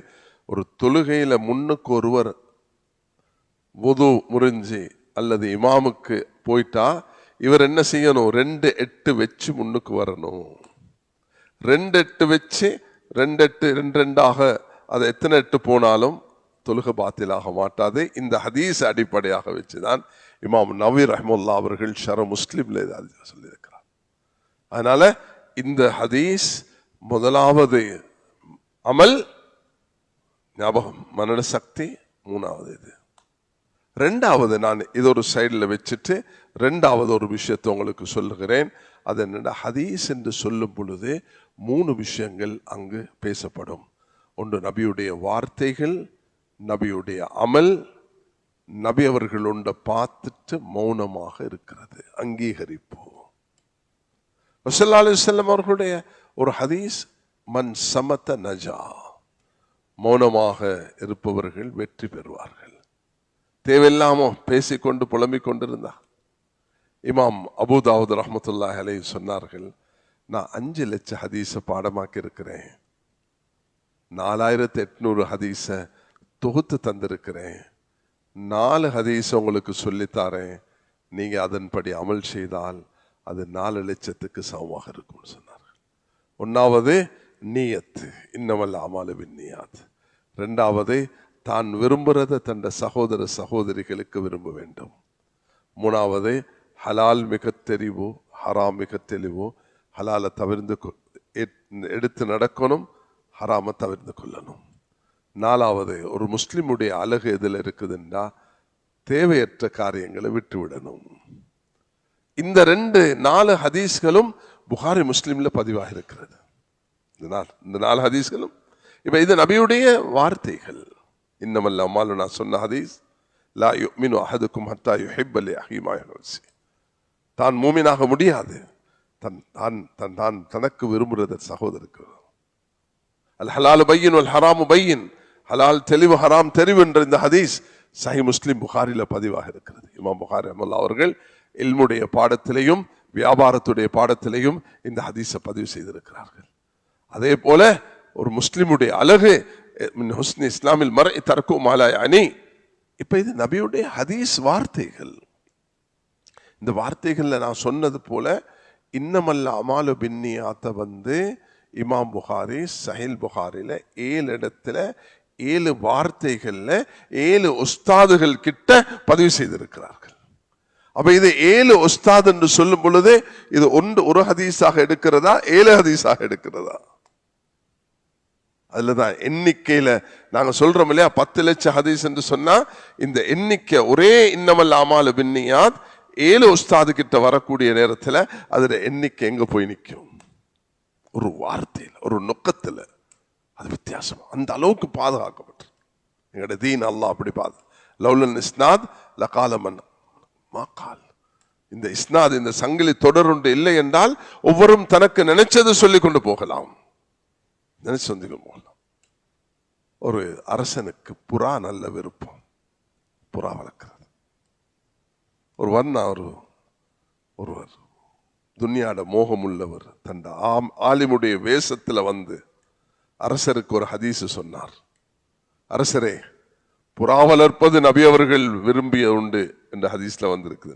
ஒரு தொழுகையில முன்னுக்கு ஒருவர் வுது முறிஞ்சி அல்லது இமாமுக்கு போயிட்டா இவர் என்ன செய்யணும், 2 எட்டு வச்சு முன்னுக்கு வரணும். 2 எட்டு வச்சு 2 எட்டு 2 அது எத்தனை எட்டு போனாலும் தொழுகை பாத்திலாக மாட்டாது. இந்த ஹதீஸ் அடிப்படையாக வச்சுதான் இமாம் நவவி ரஹ்மத்துல்லாஹி அவர்கள் ஷர முஸ்லிம்ல சொல்லியிருக்கிறார். அதனால இந்த ஹதீஸ் முதலாவது அமல் ஞாபகம், மனன சக்தி. 3வது இது. 2வது நான் இது ஒரு சைடில் வச்சுட்டு 2வது ஒரு விஷயத்தை உங்களுக்கு சொல்லுகிறேன். அது என்னன்னா, ஹதீஸ் என்று சொல்லும் பொழுது 3 விஷயங்கள் அங்கு பேசப்படும். ஒன்று நபியுடைய வார்த்தைகள், நபியுடைய அமல், நபி அவர்கள் ஒன்றை பார்த்துட்டு மௌனமாக இருக்கிறது, அங்கீகரிப்பு. ரசூலுல்லாஹி அலைஹி வஸல்லம் அவர்களுடைய ஒரு ஹதீஸ், மன் சமத நஜா, மௌனமாக இருப்பவர்கள் வெற்றி பெறுவார்கள். தேவையில்லாம பேசிக்கொண்டு புலம்பிக் கொண்டிருந்தா. இமாம் அபூ தாவூத் ரஹ்மத்துல்லாஹி அலைஹி சொன்னார்கள், நான் 5 லட்சம் ஹதீஸை பாடமாக்கி இருக்கிறேன், 4800 ஹதீஸை தொகுத்து தந்திருக்கிறேன், 4 ஹதீஸ் உங்களுக்கு சொல்லித்தாரேன், நீங்க அதன்படி அமல் செய்தால் அது 4 லட்சத்துக்கு சமமாக இருக்கும் சொன்னார்கள். 1வது நியத்து, இன்னமல் அமாலு பின்னியாத். 2வது தான் விரும்புறத தன் சகோதர சகோதரிகளுக்கு விரும்ப வேண்டும். 3வது ஹலால் மிக தெரிவு, ஹராம் மிக தெளிவு. ஹலாலை தவிர்த்து எடுத்து நடக்கணும், ஹராம தவிர்த்து கொள்ளணும். 4வது ஒரு முஸ்லிமுடைய அழகு எதில் இருக்குதுன்னா, தேவையற்ற காரியங்களை விட்டு விடணும். இந்த 4 ஹதீஸ்களும் புகாரி முஸ்லிம்ல பதிவாக இருக்கிறது. இந்த 4 ஹதீஸ்களும் இப்ப இது நபியுடைய வார்த்தைகள். இன்னமல் அமாலு, நான் சொன்ன ஹதீஸ், லா யுமினு அஹதுக்கும் ஹத்தா யுஹிப்ப லி அஹீஹி மா யுஹ்சி. தான் மூமினாக முடியாது, தனக்கு விரும்புறது சகோதரருக்கு. அல் ஹலாலு பையின் வல் ஹராமு பையின், ஹலால் தெளிவு ஹராம் தெரிவு என்ற இந்த ஹதீஸ் சஹீஹ் முஸ்லிம் புகாரில பதிவாக இருக்கிறது. இமாம் புகாரி ரஹ்மத்துல்லாஹி அவர்கள் இல்முடைய பாடத்திலையும் வியாபாரத்துடைய பாடத்திலையும் இந்த ஹதீஸை பதிவு செய்திருக்கிறார்கள். அதே போல ஒரு முஸ்லிமுடைய அழகு, மின் ஹுஸ்னி இஸ்லாமில் மர்இ தர்கு மா லா யஅனி. இப்ப இது நபியுடைய ஹதீஸ் வார்த்தைகள். இந்த வார்த்தைகள்ல நான் சொன்னது போல இன்னமல் அமாலு பின்னியாத்த இமாம் புகாரி சஹீஹ் புகாரில 7 இடத்துல 7 வார்த்தைகள்ல 7 உஸ்தாதுகள் கிட்ட பதிவு செய்திருக்கிறார்கள். அப்ப இது 7 உஸ்தாத் என்று சொல்லும் பொழுது இது ஒரு ஹதீஸாக எடுக்கிறதா 7 ஹதீஸாக எடுக்கிறதா? அதுலதான் எண்ணிக்கையில நாங்க சொல்றோம் இல்லையா, 10 லட்சம் ஹதீஸ் என்று சொன்னா இந்த எண்ணிக்கை ஒரே இன்னமல் அமாலு பின்னியாத் 7 உஸ்தாது கிட்ட வரக்கூடிய நேரத்துல அதுல எண்ணிக்கை எங்க போய் நிற்கும்? ஒரு வார்த்தையில், ஒரு நொக்கத்துல. அது வித்தியாசம். அந்த அளவுக்கு பாதுகாக்கப்பட்டு எங்களோட தீன் அல்லாஹ் அப்படி லௌலன் இஸ்னாத் லகாலமன் மாகால். இந்த இஸ்னாத், இந்த சங்கிலி தொடர் உண்டு இல்லை என்றால் ஒவ்வொருவரும் தனக்கு நினைச்சது சொல்லிக் கொண்டு போகலாம், நினைச்சு சொல்லிக் போகலாம். ஒரு அரசனுக்கு புறா நல்ல விருப்பம், புறா வளர்க்கிறது. ஒருவர் துன்யாட மோகம் உள்ளவர் தந்த ஆலிமுடைய வேஷத்துல வந்து அரசருக்கு ஒரு ஹதீஸ் சொன்னார். அரசரே, புறா வளர்ப்பது நபி அவர்கள் விரும்பிய உண்டு என்ற ஹதீஸ்ல வந்திருக்குது.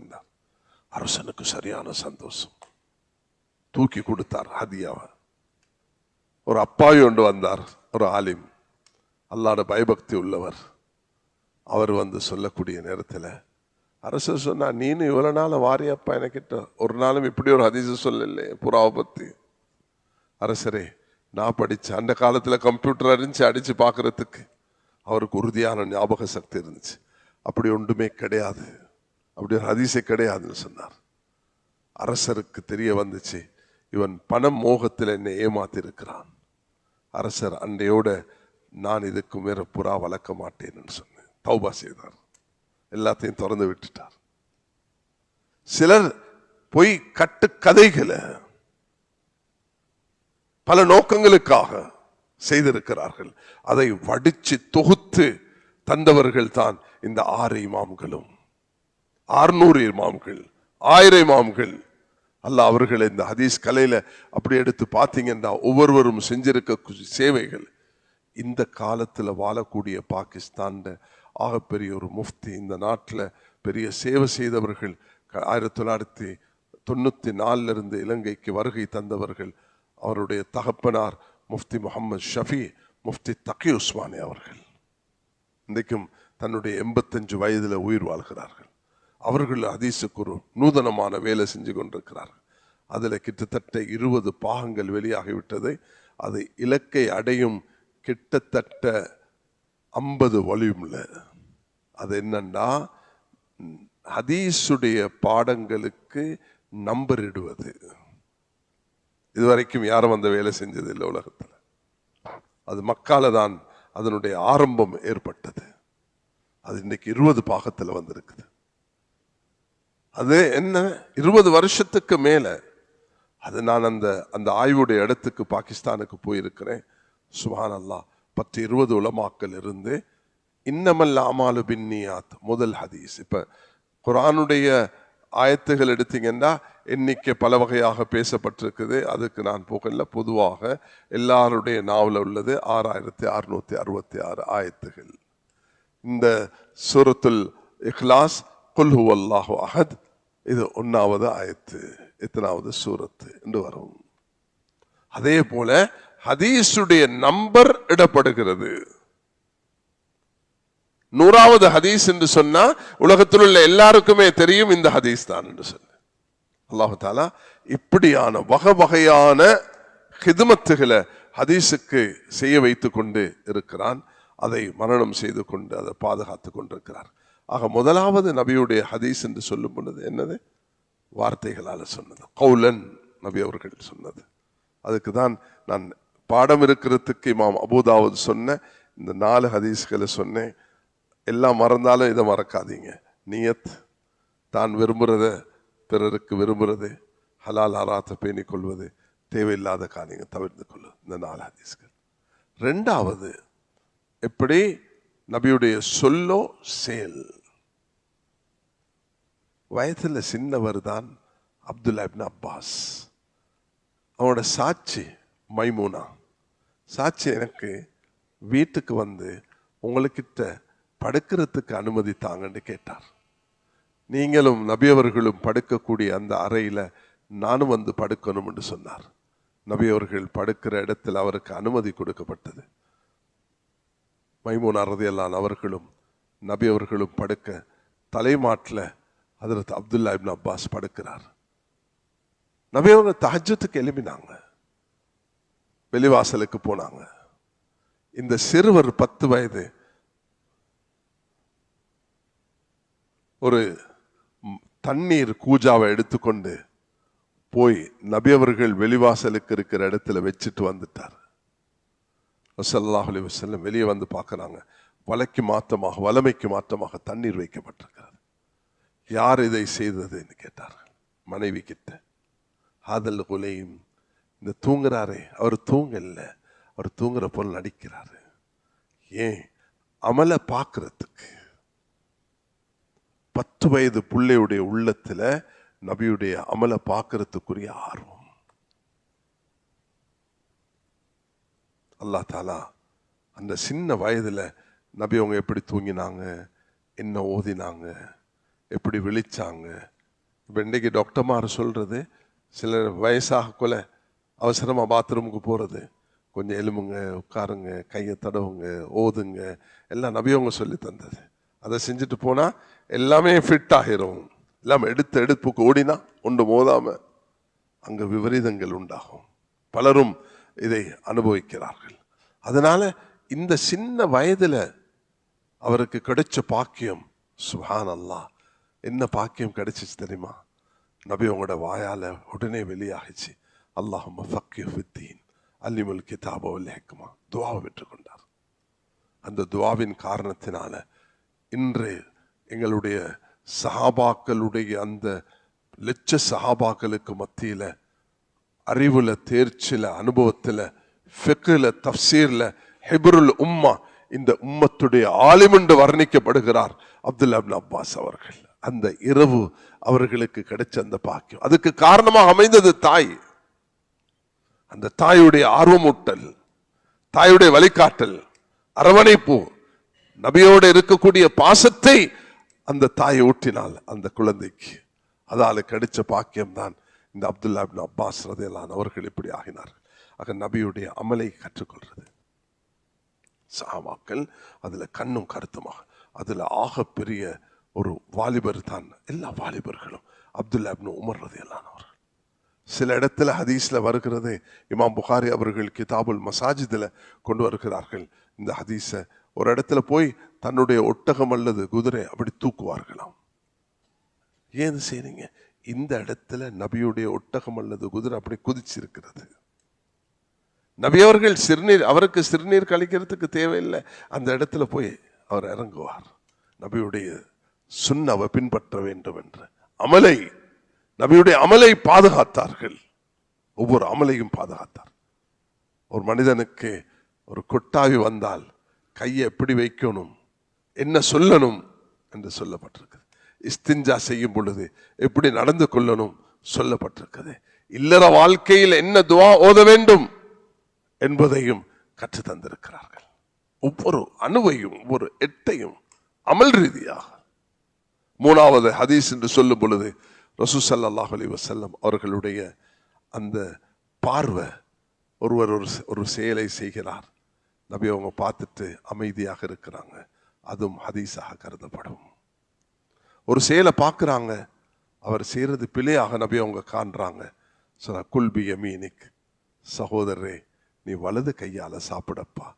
அரசனுக்கு சரியான சந்தோஷம், தூக்கி கொடுத்தார் ஹதியாவை. ஒரு அப்பாவி ஒன்று வந்தார், ஒரு ஆலிம், அல்லாஹ்வுடைய பயபக்தி உள்ளவர். அவர் வந்து சொல்லக்கூடிய நேரத்தில் அரசர் சொன்னா, நீனு இவ்வளவு நாள் வாரியப்பா எனக்கிட்ட ஒரு நாளும் இப்படி ஒரு ஹதீஸ் சொல்லல புறாவை பத்தி. அரசரே, நான் படிச்ச அந்த காலத்துல கம்ப்யூட்டர் இருந்துச்சு, அடிச்சு பார்க்கறதுக்கு. அவருக்கு உறுதியான ஞாபக சக்தி இருந்துச்சு. அப்படி ஒன்றுமே கிடையாது, அப்படி ஒரு ஹதீஸே கிடையாதுன்னு சொன்னார். அரசருக்கு தெரிய வந்துச்சு, இவன் பணம் மோகத்தில் என்னை ஏமாத்தி இருக்கிறான். அரசர் அண்டையோட, நான் இதுக்கு மேல புறா வளர்க்க மாட்டேன்னு சொன்னேன். தௌபா செய்தார், எல்லாத்தையும் திறந்து விட்டுட்டார். சிலர் பொய் கட்டு கதைகளை பல நோக்கங்களுக்காக செய்திருக்கிறார்கள். அதை வடிச்சு தொகுத்து தந்தவர்கள் தான் இந்த 6 இமாம்களும், 600 இமாம்கள், 1000 இமாம்கள். அல்லாஹ் அவர்களை இந்த ஹதீஸ் கலையில அப்படி எடுத்து பார்த்தீங்கன்னா ஒவ்வொருவரும் செஞ்சிருக்க சேவைகள். இந்த காலத்துல வாழக்கூடிய பாகிஸ்தான் ஆகப்பெரிய ஒரு முஃப்தி, இந்த நாட்டில் பெரிய சேவை செய்தவர்கள், 1994 இருந்து இலங்கைக்கு வருகை தந்தவர்கள். அவருடைய தகப்பனார் முஃப்தி முகமது ஷஃபி, முஃப்தி தகி உஸ்மானி அவர்கள் இன்றைக்கும் தன்னுடைய 85 வயதுல உயிர் வாழ்கிறார்கள். அவர்கள் ஹதீஸுக்கு ஒரு நூதனமான வேலை செஞ்சு கொண்டிருக்கிறார்கள். அதுல கிட்டத்தட்ட 20 பாகங்கள் வெளியாகிவிட்டது. அது இலக்கை அடையும் கிட்டத்தட்ட 50 வால்யூம்ல. அது என்னன்னா, ஹதீஸுடைய பாடங்களுக்கு நம்பர் இடுவது. இதுவரைக்கும் யாரும் அந்த வேலை செஞ்சது இல்லை உலகத்தில். அது மக்கால தான் அதனுடைய ஆரம்பம் ஏற்பட்டது. அது இன்னைக்கு 20 பாகத்தில் வந்திருக்குது. அது என்ன, 20 வருஷத்துக்கு மேல. அது நான் அந்த ஆய்வுடைய இடத்துக்கு பாகிஸ்தானுக்கு போயிருக்கிறேன். சுப்ஹான் அல்லாஹ், 10-20 உலமாக்கள் இருந்து இன்னமல் அமாலு பின்னியாத் முதல் ஹதீஸ். இப்ப குர்ஆனுடைய ஆயத்துகள் எடுத்தீங்கன்னா எண்ணிக்கை பல வகையாக பேசப்பட்டிருக்குது. அதுக்கு நான் போகல. பொதுவாக எல்லாருடைய நாவல உள்ளது 6666 ஆயத்துகள். இந்த சூரத்துல் இக்லாஸ் குல் ஹுவல்லாஹு அஹத், இது 1வது ஆயத்து, எத்தனாவது சூரத்து என்று வரும். அதே போல ஹதீஸுடைய நம்பர் இடப்படுகிறது. 100வது ஹதீஸ் என்று சொன்னா உலகத்தில் உள்ள எல்லாருக்குமே தெரியும் இந்த ஹதீஸ் தான் என்று சொல்லு. அல்லாஹு தஆலா இப்படியான வகையான ஹிதுமத்துகளை ஹதீஸுக்கு செய்ய வைத்துக் கொண்டு இருக்கிறான். அதை மரணம் செய்து கொண்டு அதை பாதுகாத்துக் கொண்டிருக்கிறார். ஆக முதலாவது நபியுடைய ஹதீஸ் என்று சொல்லும் பொழுது என்னது? வார்த்தைகளால சொன்னது, கௌலன் நபி அவர்கள் சொன்னது. அதுக்கு தான் நான் பாடம் இருக்கிறதுக்கு இமாம் அபூதாவுத் சொன்ன இந்த 4 ஹதீஸ்களை சொன்னேன். எல்லாம் மறந்தாலும் இதை மறக்காதீங்க. நியத், தான் விரும்புறத பிறருக்கு விரும்புறது, ஹலால் ஹராத்தை பேணிக் கொள்வது, தேவையில்லாத காரியங்களை தவிர்த்து கொள்வது, இந்த 4 ஹதீஸ்கள். 2வது, எப்படி நபியுடைய சொல்லோ செயல். வயதுல சின்னவர் தான் அப்துல்லா இப்னு அப்பாஸ். அவனோட சாட்சி மைமூனா. சாட்சி எனக்கு வீட்டுக்கு வந்து உங்களுக்கிட்ட படுக்கிறதுக்கு அனுமதி தாங்கன்னு கேட்டார். நீங்களும் நபியவர்களும் படுக்கக்கூடிய அந்த அறையில நானும் வந்து படுக்கணும் என்று சொன்னார். நபியவர்கள் படுக்கிற இடத்தில் அவருக்கு அனுமதி கொடுக்கப்பட்டது. மைமூனா ரலியல்லாஹு அவர்களும் நபியவர்களும் படுக்க தலைமாட்டில் ஹஜ்ரத் அப்துல்லா இப்னு அப்பாஸ் படுக்கிறார். நபியவர்கள் தஹஜ்ஜுதுக்கு எழுப்பினாங்க, வெளிவாசலுக்கு போனாங்க. இந்த சிறுவர் 10 வயது, ஒரு தண்ணீர் கூஜாவை எடுத்துக்கொண்டு போய் நபி அவர்கள் வெளிவாசலுக்கு இருக்கிற இடத்துல வச்சுட்டு வந்துட்டார். ஸல்லல்லாஹு அலைஹி வஸல்லம் வெளியே வந்து பார்க்கறாங்க, வலைமைக்கு மாற்றமாக தண்ணீர் வைக்கப்பட்டிருக்கிறது. யார் இதை செய்ததுன்னு கேட்டார்கள் மனைவி கிட்ட. ஹாதல் குலையும், இந்த தூங்குறாரே அவர் தூங்கல, அவர் தூங்குற போல் நடிக்கிறாரு. ஏன்? அமலை பார்க்கறதுக்கு. 10 வயது பிள்ளையுடைய உள்ளத்துல நபியுடைய அமலை பார்க்கறதுக்குரிய ஆர்வம். அல்லாஹ் தாலா அந்த சின்ன வயதுல நபி அவங்க எப்படி தூங்கினாங்க, என்ன ஓதினாங்க, எப்படி விழிச்சாங்க. இப்ப இன்னைக்கு டாக்டர்மார் சொல்றது, சில வயசாக கொல அவசரமா பாத்ரூமுக்கு போறது, கொஞ்சம் எலும்புங்க, உட்காருங்க, கையை தடவுங்க, ஓதுங்க, எல்லாம் நபியவங்க சொல்லி தந்தது. அதை செஞ்சுட்டு போனா எல்லாமே ஃபிட் ஆகிரும். எல்லாம் எடுப்புக்கு ஓடினா ஒன்று மோதாம அங்க விபரீதங்கள் உண்டாகும். பலரும் இதை அனுபவிக்கிறார்கள். அதனால இந்த சின்ன வயதுல அவருக்கு கிடைச்ச பாக்கியம், சுப்ஹான் அல்லாஹ், என்ன பாக்கியம் கிடைச்சிச்சு தெரியுமா? நபி உங்களோட வாயால உடனே வெளியாகிச்சு, அல்லாஹும்ம ஃபக்கிஹ் ஃபித்தீன் அல்லிமுல் கிதாப வல் ஹிக்மா, துஆவை பெற்றுக்கொண்டார். அந்த துஆவின் காரணத்தினால இன்று எங்களுடைய சஹாபாக்களுடைய அந்த லட்ச சஹாபாக்களுக்கு மத்தியில அறிவுல, தேர்ச்சில, அனுபவத்துல, ஃபிக்ஹ்ல, தஃப்சீர்ல ஹிப்ருல் உம்மா, இந்த உம்மத்துடைய ஆலிம் என்று வர்ணிக்கப்படுகிறார் அப்துல்லா இப்னு அப்பாஸ் அவர்கள். அந்த இரவு அவர்களுக்கு கிடைச்ச அந்த பாக்கியம், அதுக்கு காரணமாக அமைந்தது தாய். அந்த தாயுடைய ஆர்வமூட்டல், தாயுடைய வழிகாட்டல், அரவணைப்பு, நபியோடு இருக்கக்கூடிய பாசத்தை அந்த தாயை ஊட்டினால் அந்த குழந்தைக்கு. அதால கிடைச்ச பாக்கியம் தான் இந்த அப்துல்லா இப்னு அப்பாஸ் ரலியல்லாஹு அன்ஹு அவர்கள் இப்படி ஆகினார்கள். ஆக நபியுடைய அமலை கற்றுக்கொள்றது சஹாபாக்கள் அதுல கண்ணும் கருத்துமாக. அதுல ஆக பெரிய ஒரு வாலிபர் தான் எல்லா வாலிபர்களும் அப்துல்லா இப்னு உமர் ரலியல்லாஹு அன்ஹு. சில இடத்துல ஹதீஸ்ல வருகிறது, இமாம் புகாரி அவர்கள் கிதாபுல் மசாஜிதுல கொண்டு வருகிறார்கள் இந்த ஹதீஸ. ஒரு இடத்துல போய் தன்னுடைய ஒட்டகம் அல்லது குதிரை அப்படி தூக்குவார்களாம். ஏன் செய்றீங்க? இந்த இடத்துல நபியுடைய ஒட்டகம் அல்லது குதிரை அப்படி குதிச்சிருக்கிறது. நபி அவர்கள் அவருக்கு சிறுநீர் கழிக்கிறதுக்கு தேவையில்லை, அந்த இடத்துல போய் அவர் இறங்குவார். நபியுடைய சுன்னவை பின்பற்ற வேண்டும் என்ற அமலை, நபியுடைய அமலை பாதுகாத்தார்கள். ஒவ்வொரு அமலையும் பாதுகாத்தார். ஒரு மனிதனுக்கு ஒரு கொட்டாவி வந்தால் கையை எப்படி வைக்கணும், என்ன சொல்லணும் என்று சொல்லப்பட்டிருக்கிறது. இஸ்திஞ்சா செய்யும் பொழுது எப்படி நடந்து கொள்ளணும் சொல்லப்பட்டிருக்கிறது. இல்லற வாழ்க்கையில் என்ன துஆ ஓத வேண்டும் என்பதையும் கற்று தந்திருக்கிறார்கள். ஒவ்வொரு அணுவையும் ஒவ்வொரு எட்டையும் அமல் ரீதியாக. 3வது ஹதீஸ் என்று சொல்லும் பொழுது ரசூல் ஸல்லல்லாஹு அலைஹி வஸல்லம் அவர்களுடைய அந்த பார்வை, ஒருவர் ஒரு செயலை செய்கிறார், நபி அவங்க பார்த்துட்டு அமைதியாக இருக்கிறாங்க, அதுவும் ஹதீஸாக கருதப்படும். ஒரு செயலை பார்க்கிறாங்க, அவர் செய்யறது பிழையாக நபி அவங்க காண்றாங்க, சொல்ல குல்பி யமீனிக், சகோதரரே நீ வலது கையால சாப்பிடப்பா.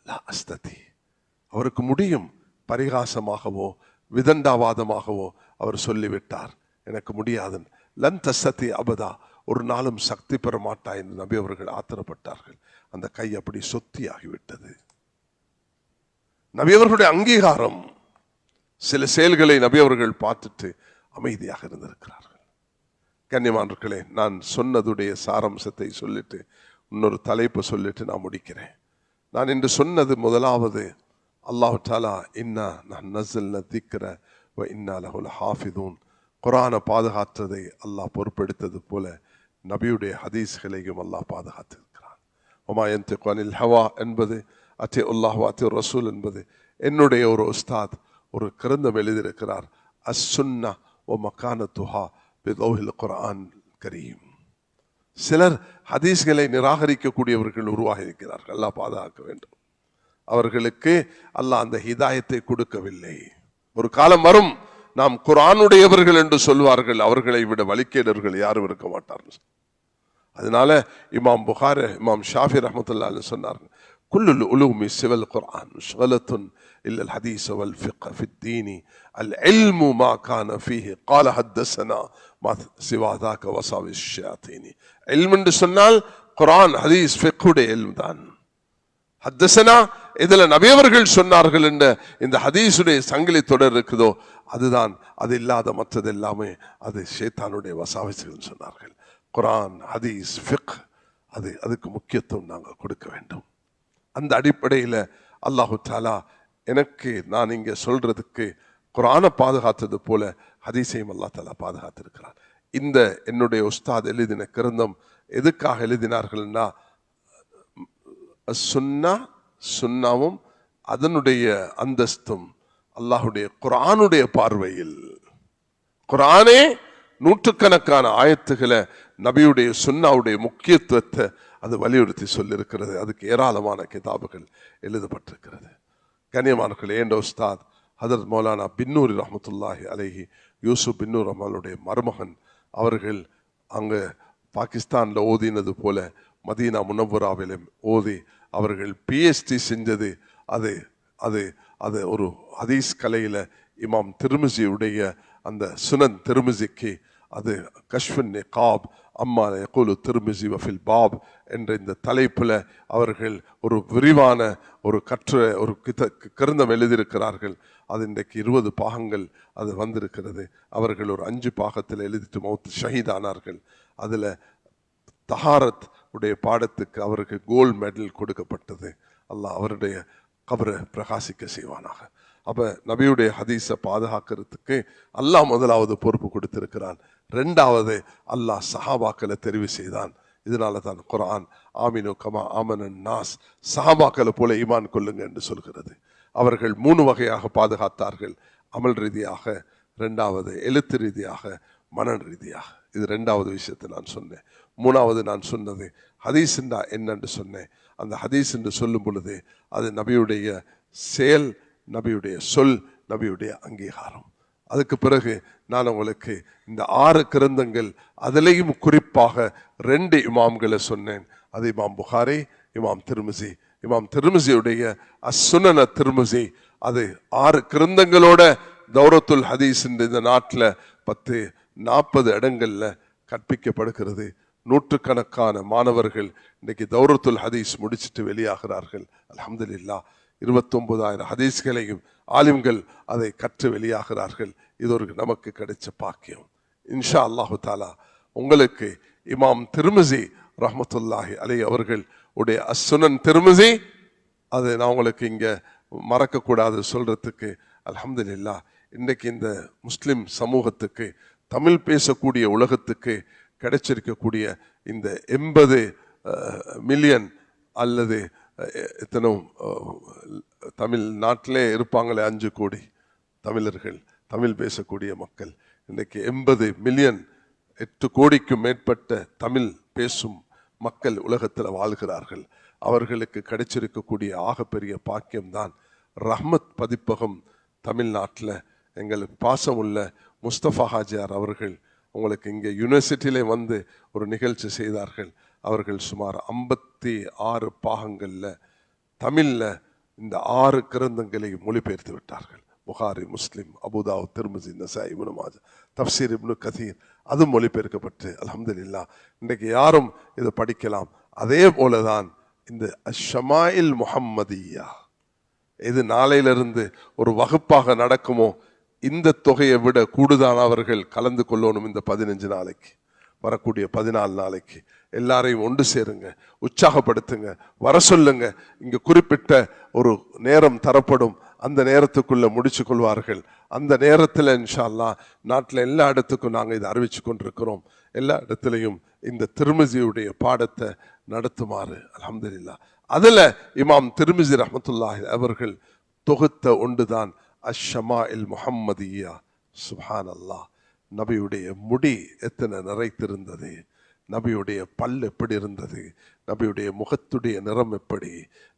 லா அஸ்ததி, அவருக்கு முடியும். பரிகாசமாகவோ விதண்டாவாதமாகவோ அவர் சொல்லிவிட்டார், எனக்கு முடியாது. லன் தஸ்ததி அபதா, ஒரு நாளும் சக்தி பெற மாட்டாய் என்று நபி அவர்கள் ஆத்திரப்பட்டார்கள். அந்த கை அப்படி சொத்தி ஆகிவிட்டது. நபி அவர்களுடைய அங்கீகாரம். சில செயல்களை நபி அவர்கள் பார்த்துட்டு அமைதியாக இருந்திருக்கிறார்கள். கண்ணியமானவர்களே, நான் சொன்னதுடைய சாராம்சத்தை சொல்லிட்டு இன்னொரு தலைப்பு சொல்லிட்டு நான் முடிக்கிறேன். நான் இன்று சொன்னது முதலாவது, அல்லாஹ் தஆலா இன்னா நஸ்ஸல்னா திக்ர வ இன்னா லஹு லஹாஃபிதூன், குர்ஆனை பாதுகாத்ததை அல்லாஹ் பொறுப்பெடுத்தது போல நபியுடைய ஹதீஸ்களையும் அல்லாஹ் பாதுகாத்திருக்கிறான். வமா யன்திகு அனில் ஹவா என்பது, அத்தி அல்லாஹ் வ அத்தி ரசூல் என்பது என்னுடைய ஒரு உஸ்தாத் ஒரு கிரந்தம் எழுதியிருக்கிறார், அஸ்ஸுன்னா வ மகானத்துஹா பிதௌஹில் குர்ஆன் கரீம். சிலர் ஹதீஸ்களை நிராகரிக்கக்கூடியவர்கள் உருவாகி இருக்கிறார்கள். அல்லாஹ் பாதுகாக்க வேண்டும். அவர்களுக்கு அல்லாஹ் அந்த ஹிதாயத்தை கொடுக்கவில்லை. ஒரு காலம் வரும், நாம் குர்ஆனுடையவர்கள் என்று சொல்வார்கள், அவர்களை விட வழிகேடர்கள் யாரும் இருக்க மாட்டார்கள். அதனால இமாம் புகாரி, இமாம் ஷாஃபி ரஹ்மத்துல்லாஹி அலைஹி சொன்னார்கள், كل العلوم سوى القرآن مشغلة إلا الحديث والفقه في الدين العلم ما كان فيه قال حدثنا ما سوى ذاك وصاوي الشياطين. علم என்று சொன்னால் குர்ஆன் ஹதீஸ் ஃபிக்ஹுடைய இல்ம் தான். ஹத்தஸனா இதுல நபியவர்கள் சொன்னார்கள் என்ற இந்த ஹதீஸுடைய சங்கிலி தொடர் இருக்குதோ அதுதான். அது இல்லாத மற்றது எல்லாமே அது ஷைத்தானுடைய வசாவிசுகள் சொன்னார்கள். குர்ஆன் ஹதீஸ் ஃபிக்ஹ் அதுக்கு முக்கியத்துவம் நாங்கள் கொடுக்க வேண்டும். அந்த அடிப்படையில் அல்லாஹு தாலா எனக்கு நான் இங்கே சொல்றதுக்கு குர்ஆனை பாதுகாத்தது போல ஹதீஸையும் அல்லாஹ் தாலா பாதுகாத்திருக்கிறார். இந்த என்னுடைய உஸ்தாத் எழுதின கிரந்தம் எதுக்காக எழுதினார்கள்னா சுன்னாவும் அதனுடைய அந்தஸ்தும் அல்லாஹுடைய குர்ஆனுடைய பார்வையில் குர்ஆனே நூற்றுக்கணக்கான ஆயத்துகளை நபியுடைய சுன்னாவுடைய முக்கியத்துவத்தை அது வலியுறுத்தி சொல்லியிருக்கிறது. அதுக்கு ஏராளமான கிதாபுகள் எழுதப்பட்டிருக்கிறது. கண்ணியமானவர்களே, என்ற உஸ்தாத் ஹதரத் மௌலானா பின்னூரி ரஹ்மத்துல்லாஹி அலைஹி யூசுப் பின்னூர் ரஹ்மானுடைய மருமகன் அவர்கள் அங்கே பாகிஸ்தானில் ஓதினது போல மதீனா முனவ்வராவிலே ஓதி அவர்கள் பிஎச்டி செஞ்சது. அது அது அது ஒரு ஹதீஸ் கலையில் இமாம் திருமிசியுடைய அந்த சுனன் திருமிசிக்கு அது கஷ்ஃபுன் நிகாப் அம்மா யகூலு திருமிசி வஃபில் பாப் என்ற இந்த தலைப்பில் அவர்கள் ஒரு விரிவான ஒரு கிரந்தம் எழுதியிருக்கிறார்கள். அது இன்றைக்கு 20 பாகங்கள் அது வந்திருக்கிறது. அவர்கள் ஒரு 5 பாகத்தில் எழுதிட்டு மௌத் ஷஹீதானார்கள். அதில் தஹாரத் உடைய பாடத்துக்கு அவருக்கு கோல்டு மெடல் கொடுக்கப்பட்டது. அல்லாஹ் அவருடைய கபரை பிரகாசிக்க செய்வானாக. அப்போ நபியுடைய ஹதீஸை பாதுகாக்கிறதுக்கு அல்லாஹ் முதலாவது பொறுப்பு கொடுத்திருக்கிறான். 2வது அல்லாஹ் சஹாபாக்களை தெரிவு செய்தான். இதனால தான் குர்ஆன் ஆமினு கமா ஆமனன் நாஸ் சஹாபாக்களை போல ஈமான் கொள்ளுங்க என்று சொல்கிறது. அவர்கள் 3 வகையாக பாதுகாத்தார்கள். அமல் ரீதியாக, 2வது எழுத்து ரீதியாக, மன ரீதியாக. இது 2வது விஷயத்தை நான் சொன்னேன். 3வது நான் சொன்னது ஹதீஸ்ண்டா என்னன்னு சொன்னேன். அந்த ஹதீஸ் என்று சொல்லும் பொழுது அது நபியுடைய செயல், நபியுடைய சொல், நபியுடைய அங்கீகாரம். அதுக்கு பிறகு நான் உங்களுக்கு இந்த 6 கிரந்தங்கள் அதிலேயும் குறிப்பாக 2 இமாம்களை சொன்னேன். அது இமாம் புகாரி, இமாம் திருமிசி. இமாம் திருமிசியுடைய அஸ்ஸுனன திருமிசி அது 6 கிரந்தங்களோட தௌரத்துல் ஹதீஸ் இந்த நாட்டில் 40 இடங்கள்ல கற்பிக்கப்படுகிறது. நூற்றுக்கணக்கான மாணவர்கள் இன்னைக்கு தௌரத்துல் ஹதீஸ் முடிச்சுட்டு வெளியாகிறார்கள். அல்ஹம்துலில்லாஹ் 29,000 ஹதீஸ்களையும் ஆலிம்கள் அதை கற்று வெளியாகிறார்கள். இது ஒரு நமக்கு கிடைச்ச பாக்கியம். இன்ஷா அல்லாஹு தாலா உங்களுக்கு இமாம் திருமிசி ரஹ்மத்துல்லாஹி அலைஹி அவர்கள் உடைய அஸ்ஸுனன் திருமிசி அது நான் உங்களுக்கு இங்க மறக்கக்கூடாது சொல்றதுக்கு. அல்ஹம்துலில்லாஹ் இன்றைக்கு இந்த முஸ்லிம் சமூகத்துக்கு, தமிழ் பேசக்கூடிய உலகத்துக்கு கிடைச்சிருக்கக்கூடிய இந்த 80 மில்லியன் அல்லது எத்தனோ தமிழ் நாட்டிலே இருப்பாங்களே 5 கோடி தமிழர்கள், தமிழ் பேசக்கூடிய மக்கள். இன்றைக்கு 80 மில்லியன் 8 கோடிக்கும் மேற்பட்ட தமிழ் பேசும் மக்கள் உலகத்தில் வாழ்கிறார்கள். அவர்களுக்கு கிடைச்சிருக்கக்கூடிய ஆகப்பெரிய பாக்கியம்தான் ரஹ்மத் பதிப்பகம் தமிழ்நாட்டில் எங்களுக்கு பாசம் உள்ள முஸ்தபா ஹாஜியார் அவர்கள் உங்களுக்கு இங்கே யூனிவர்சிட்டியிலே வந்து ஒரு நிகழ்ச்சி செய்தார்கள். அவர்கள் சுமார் 56 பாகங்களில் தமிழில் இந்த 6 கிரந்தங்களையும் மொழிபெயர்த்து விட்டார்கள். புகாரி, முஸ்லிம், அபுதாவுத், திர்மிஸி, நசாயி, இப்னு மாஜா, தஃப்சீர் இப்னு கதீர் அது மொழிபெயர்க்கப்பட்டு அல்ஹம்துலில்லாஹ் இன்றைக்கு யாரும் இதை படிக்கலாம். அதே போலதான் இந்த ஷமாயில் முஹம்மதியா இது நாளையிலிருந்து ஒரு வகுப்பாக நடக்குமோ இந்த தொகையை விட கூடுதலானவர்கள் கலந்து கொள்ளணும். இந்த 15 நாளைக்கு, வரக்கூடிய 14 நாளைக்கு எல்லாரையும் ஒன்று சேருங்க, உற்சாகப்படுத்துங்க, வர சொல்லுங்க. இங்க குறிப்பிட்ட ஒரு நேரம் தரப்படும், அந்த நேரத்துக்குள்ள முடிச்சு கொள்வார்கள். அந்த நேரத்தில் இன்ஷா அல்லாஹ் நாட்டில் எல்லா இடத்துக்கும் நாங்கள் இதை அறிவிச்சு கொண்டிருக்கிறோம். எல்லா இடத்துலையும் இந்த திருமிசியுடைய பாடத்தை நடத்துமாறு அல்ஹம்துலில்லாஹ். அதுல இமாம் திருமிசி ரஹ்மத்துல்லாஹி அவர்கள் தொகுத்த ஒன்றுதான் அஷ்ஷமாஇல் முஹம்மதியா. சுப்ஹானல்லாஹ், நபியுடைய முடி எத்தனை நிறைத்திருந்தது, நபியுடைய பல் எப்படி இருந்தது, நபியுடைய முகத்துடைய நிறம் எப்படி,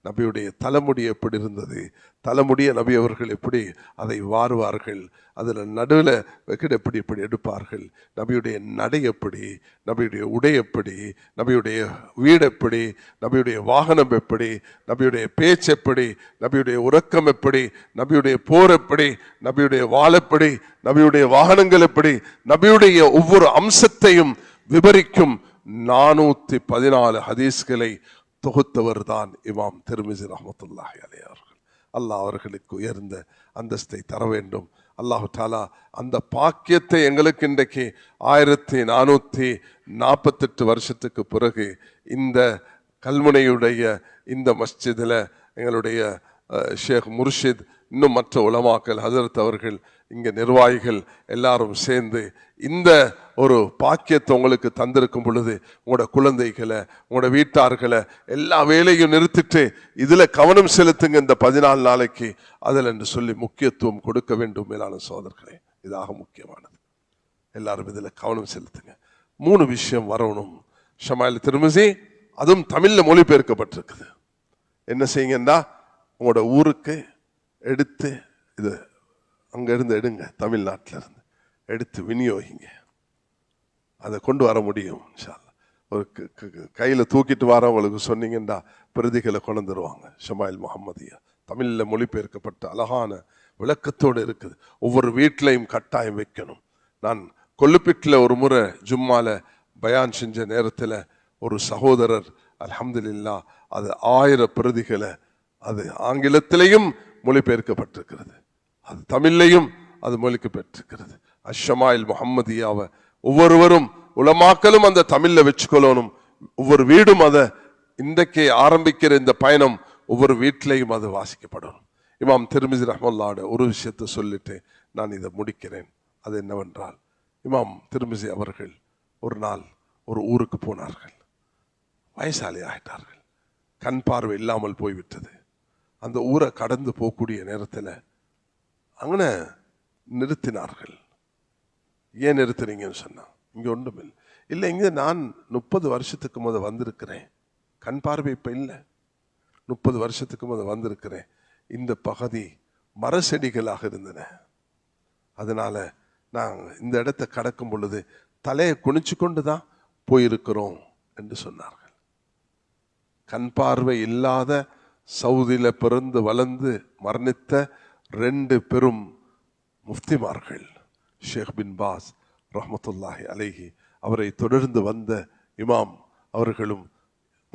நபியுடைய தலைமுடி எப்படி இருந்தது, தலைமுடிய நபி அவர்கள் எப்படி அதை வாருவார்கள், அதில் நடுவில் வைக்கிட எப்படி எப்படி எடுப்பார்கள், நபியுடைய நடை எப்படி, நபியுடைய உடை எப்படி, நபியுடைய வீடு எப்படி, நபியுடைய வாகனம் எப்படி, நபியுடைய பேச்சு எப்படி, நபியுடைய உறக்கம் எப்படி, நபியுடைய போர் எப்படி, நபியுடைய வாள் எப்படி, நபியுடைய வாகனங்கள் எப்படி, நபியுடைய ஒவ்வொரு அம்சத்தையும் விவரிக்கும் 414 ஹதீஸ்களை தொகுத்தவர் தான் இமாம் திர்மிஸி ரஹ்மத்துல்லாஹி அலைஹி அவர்கள். அல்லாஹ் அவர்களுக்கு உயர்ந்த அந்தஸ்தை தர வேண்டும். அல்லாஹு தாலா அந்த பாக்கியத்தை எங்களுக்கு இன்றைக்கு 1448 வருஷத்துக்கு பிறகு இந்த கல்முனையுடைய இந்த மஸ்ஜிதில் எங்களுடைய ஷேக் முர்ஷித், இன்னும் மற்ற உலமாக்கள், ஹசரத் அவர்கள், இங்கே நிர்வாகிகள் எல்லாரும் சேர்ந்து இந்த ஒரு பாக்கியத்தை உங்களுக்கு தந்திருக்கும் பொழுது உங்களோட குழந்தைகளை, உங்களோட வீட்டார்களை எல்லா வேலையும் நிறுத்திட்டு இதில் கவனம் செலுத்துங்க இந்த 14 நாளைக்கு அதில் என்று சொல்லி முக்கியத்துவம் கொடுக்க வேண்டும். மேலான சோதர்களே, இதாக முக்கியமானது. எல்லாரும் இதில் கவனம் செலுத்துங்க. 3 விஷயம் வரணும். ஷமாயில் திர்மிஸி, அதுவும் தமிழில் மொழிபெயர்க்கப்பட்டிருக்குது. என்ன செய்யுங்கன்னா, உங்களோட ஊருக்கு எடுத்து இது அங்கேருந்து எடுங்க, தமிழ்நாட்டில் இருந்து எடுத்து விநியோகிங்க. அதை கொண்டு வர முடியும் இன்ஷா அல்லாஹ். ஒரு கையில் தூக்கிட்டு வரவங்களுக்கு சொன்னீங்கன்னா பிரதிகளை கொண்டு வந்துருவாங்க. ஷமாயில் முஹம்மதியா தமிழில் மொழிபெயர்க்கப்பட்ட அழகான விளக்கத்தோடு இருக்குது. ஒவ்வொரு வீட்டிலையும் கட்டாயம் வைக்கணும். நான் கொல்லுப்பிட்டில் ஒரு முறை ஜும்மால பயான் செஞ்ச நேரத்தில் ஒரு சகோதரர் அல்ஹம்துலில்லாஹ் அது 1000 பிரதிகளை, அது ஆங்கிலத்திலையும் மொழிபெயர்க்கப்பட்டிருக்கிறது, அது தமிழ்லையும் அது மொழிபெயர்த்திருக்கிறது. அஷ்ஷமாயில் முஹம்மதியாவை ஒவ்வொருவரும் உலமாக்களும் அந்த தமிழ்ல வச்சுக்கொள்ளணும். ஒவ்வொரு வீடும் அதை இன்றைக்கு ஆரம்பிக்கிற இந்த பயணம் ஒவ்வொரு வீட்டிலையும் அது வாசிக்கப்படணும். இமாம் திர்மிஸி ரஹ்மத்துல்லாஹி ஒரு விஷயத்தை சொல்லிட்டு நான் இதை முடிக்கிறேன். அது என்னவென்றால், இமாம் திர்மிஸி அவர்கள் ஒரு நாள் ஒரு ஊருக்கு போனார்கள். வயசாளி ஆயிட்டார்கள், கண் பார்வை இல்லாமல் போய்விட்டது. அந்த ஊரை கடந்து போகக்கூடிய நேரத்தில் அங்கே நிறுத்தினார்கள். ஏன் நிறுத்துறீங்கன்னு சொன்னா, இங்கே ஒன்றும் இல்லை. இல்லை, இங்கே நான் 30 வருஷத்துக்கு முதல் வந்திருக்கிறேன், கண் பார்வை இப்போ இல்லை, 30 வருஷத்துக்கு முதல் வந்திருக்கிறேன். இந்த பகுதி மர செடிகளாக இருந்தன, அதனால நாங்கள் இந்த இடத்தை கடக்கும் பொழுது தலையை குனிச்சு கொண்டு தான் போயிருக்கிறோம் என்று சொன்னார்கள். கண் பார்வை இல்லாத சவுதியில பிறந்து வளர்ந்து மரணித்த 2 பெரும் முஃப்திமார்கள், ஷேக் பின் பாஸ் ரஹ்மத்துல்லாஹி அலைஹி, அவரை தொடர்ந்து வந்த இமாம் அவர்களும்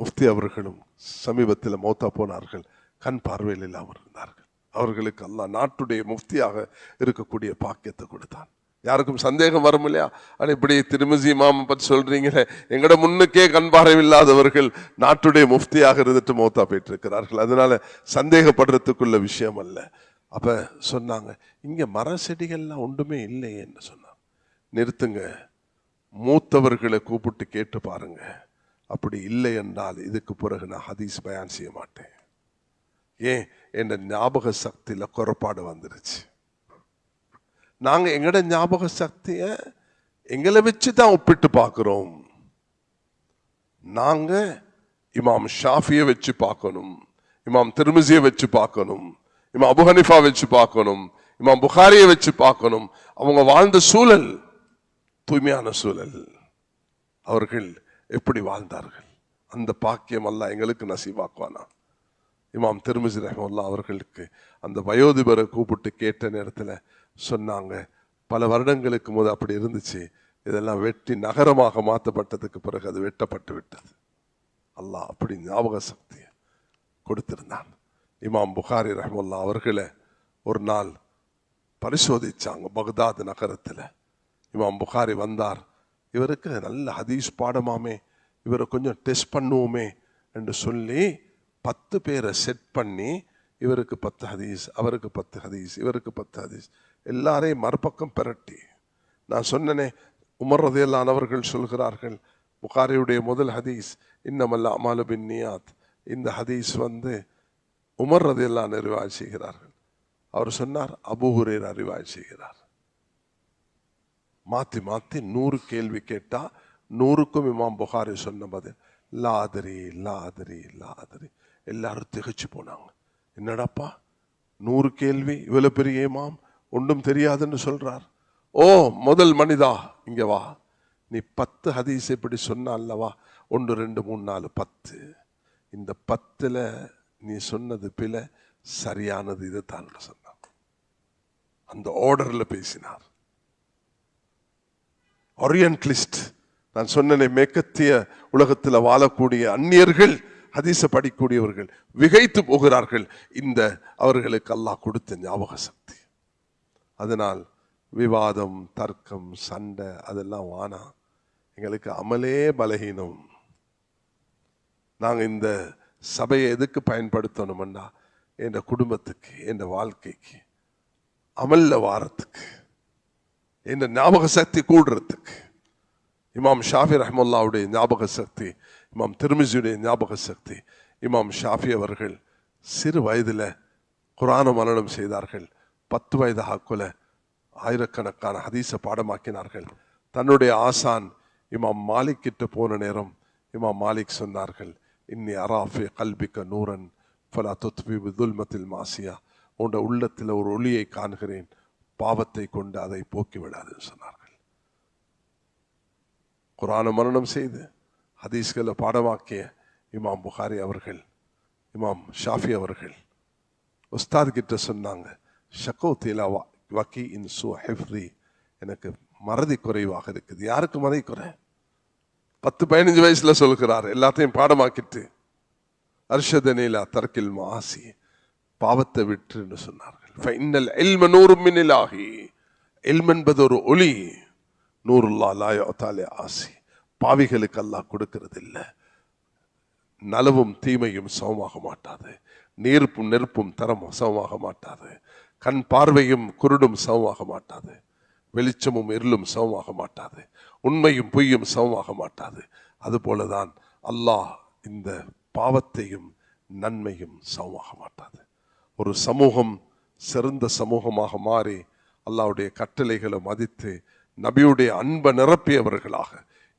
முஃப்தி அவர்களும் சமீபத்தில் மௌத்தா போனார்கள். கண் பார்வையில் இல்லாமல் இருந்தார்கள். அவர்களுக்கு அல்லாஹ் நாட்டுடைய முஃப்தியாக இருக்கக்கூடிய பாக்கியத்தை கொடுத்தான். யாருக்கும் சந்தேகம் வரும் இல்லையா? ஆனால் இப்படி திர்மிஸி இமாம் பற்றி சொல்றீங்களே, எங்கட முன்னுக்கே கண் பார்வை இல்லாதவர்கள் நாட்டுடைய முஃப்தியாக இருந்துட்டு மௌத்தா போயிட்டு இருக்கிறார்கள். அதனால சந்தேகப்படுறதுக்குள்ள விஷயம் அல்ல. அப்ப சொன்னாங்க, இங்க மர செடிகள்லாம் ஒன்றுமே இல்லையேன்னு சொன்னாங்க. நிறுத்துங்க, மூத்தவர்களை கூப்பிட்டு கேட்டு பாருங்க. அப்படி இல்லை என்றால் இதுக்கு பிறகு நான் ஹதீஸ் பயான் செய்ய மாட்டேன். ஏன், என் ஞாபக சக்தியில குறைபாடு வந்துருச்சு. நாங்க எங்கட ஞாபக சக்திய எங்களை வச்சு தான் ஒப்பிட்டு பார்க்கிறோம். நாங்க இமாம் ஷாஃபியை வச்சு பார்க்கணும், இமாம் திர்மிஸியை வச்சு பார்க்கணும், இமாம் அபு ஹனீஃபா வச்சு பார்க்கணும், இமாம் புகாரியை வச்சு பார்க்கணும். அவங்க வாழ்ந்த சூழல் தூய்மையான சூழல், அவர்கள் எப்படி வாழ்ந்தார்கள், அந்த பாக்கியம் அல்லாஹ் எங்களுக்கு நசீபாக்குவானா. இமாம் திர்மிஸி ரஹ்மத்துல்லாஹி அவர்களுக்கு அந்த வயோதிபரை கூப்பிட்டு கேட்ட நேரத்தில் சொன்னாங்க, பல வருடங்களுக்கு முதல் அப்படி இருந்துச்சு, இதெல்லாம் வெட்டி நகரமாக மாற்றப்பட்டதுக்கு பிறகு அது வெட்டப்பட்டு விட்டது. அல்லாஹ் அப்படி ஞாபக சக்தியை கொடுத்திருந்தான். இமாம் புகாரி ரஹ்மத்துல்லாஹி அவர்களை ஒரு நாள் பரிசோதிச்சாங்க பக்தாத் நகரத்தில். இமாம் புகாரி வந்தார், இவருக்கு நல்ல ஹதீஸ் பாடமாமே, இவரை கொஞ்சம் டெஸ்ட் பண்ணுவோமே என்று சொல்லி 10 பேரை செட் பண்ணி, இவருக்கு 10 ஹதீஸ், அவருக்கு 10 ஹதீஸ், இவருக்கு 10 ஹதீஸ், எல்லாரையும் மறுபக்கம் பெரட்டி. நான் சொன்னனே, உமர் ரலியல்லாஹு அன்ஹு அவர்கள் சொல்கிறார்கள், புகாரியுடைய முதல் ஹதீஸ் இன்னமல் அமாலு பின்னியாத், இந்த ஹதீஸ் உமர் ரலியல்லாஹு அன்ஹு ரிவாயத் செய்கிறார்கள். அவர் சொன்னார், அபூ ஹுரைரா ரிவாயத் செய்கிறார். மாத்தி மாத்தி 100 கேள்வி கேட்டா 100க்கும் இமாம் புகாரி சொன்ன பதில் லாதரி லாதரி லாதரி. எல்லாரும் திகைச்சு போனாங்க. என்னடாப்பா 100 கேள்வி, இவ்வளவு பெரிய இமாம் ஒன்றும் தெரியாதுன்னு சொல்றார். ஓ முதல் மனிதா இங்க வா, நீ 10 ஹதீஸ் இப்படி சொன்ன அல்லவா, 1 2 3 4 10. இந்த 10ல நீ சொன்னது பிழை, சரியானது இது தான் சொன்னார். அந்த ஆர்டர்ல பேசினார். ஓரியன்டலிஸ்ட், நான் சொன்னேனே, மேற்கத்திய உலகத்தில் வாழக்கூடிய அந்நியர்கள் ஹதீஸை படிக்கூடியவர்கள் விகைத்து போகிறார்கள். இந்த அவர்களுக்கு அல்லாஹ் கொடுத்த ஞாபக சக்தி. அதனால் விவாதம், தர்க்கம், சண்டை அதெல்லாம் வானா. எங்களுக்கு அமலே பலகீனம். நாங்கள் இந்த சபையை எதுக்கு பயன்படுத்தணும்னா, என் குடும்பத்துக்கு, என் வாழ்க்கைக்கு, அமல்ல வாரத்துக்கு, என் ஞாபக சக்தி கூடுறதுக்கு. இமாம் ஷாஃபி ரஹ்மத்துல்லாஹுடைய ஞாபக சக்தி, இமாம் திர்மிஸியுடைய ஞாபக சக்தி. இமாம் ஷாஃபி அவர்கள் சிறு வயதில் குர்ஆன மனனம் செய்தார்கள். 10 வயது ஆக்குல ஆயிரக்கணக்கான ஹதீஸை பாடமாக்கினார்கள். தன்னுடைய ஆசான் இமாம் மாலிக் கிட்ட போன நேரம் இமாம் மாலிக் சொன்னார்கள், இன்னி அராஃபி கல்பிக்க நூரன் ஃபலா துத்பி பிதுல்மத்தில் மாசியா, உண்ட உள்ளத்தில் ஒரு ஒளியை காண்கிறேன், பாவத்தை கொண்டு அதை போக்கிவிடாதுன்னு சொன்னார்கள். குர்ஆன மனனம் செய்து ஹதீஸ்களை பாடமாக்கிய இமாம் புகாரி அவர்கள், இமாம் ஷாஃபி அவர்கள் உஸ்தாத் கிட்ட சொன்னாங்க, ஷக்கோ தீலா வக்கி இன் சு ஹிஃப்ரி, எனக்கு மறதி குறைவாக இருக்குது. யாருக்கு மறதி குறை? 10-15 வயசுல சொல்கிறார், எல்லாத்தையும் பாடமாக்கிட்டு. அர்ஷத நீலா தர்க்கில் மாசி, பாவத்தை விட்டுன்னு சொன்னார்கள். ஃபைனல் இல்ம நூறும் மினிலாகி, இல்ம் என்பது ஒரு ஒளி. நூறுல்லா லா யுத்தாலி ஆசி, பாவிகளுக்கு அல்லாஹ் கொடுக்கிறது இல்லை. நலவும் தீமையும் சமமாக மாட்டாது, நீர்ப்பும் நெருப்பும் தரம் சமமாக மாட்டாது, கண் பார்வையும் குருடும் சமமாக மாட்டாது, வெளிச்சமும் இருளும் சமமாக மாட்டாது, உண்மையும் பொய்யும் சமமாக மாட்டாது. அதுபோலதான் அல்லாஹ் இந்த பாவத்தையும் நன்மையும் சமமாக மாட்டாது. ஒரு சமூகம் சிறந்த சமூகமாக மாறி அல்லாஹ்வுடைய கட்டளைகளை மதித்து நபியுடைய அன்பை நிரப்பியவர்களாக,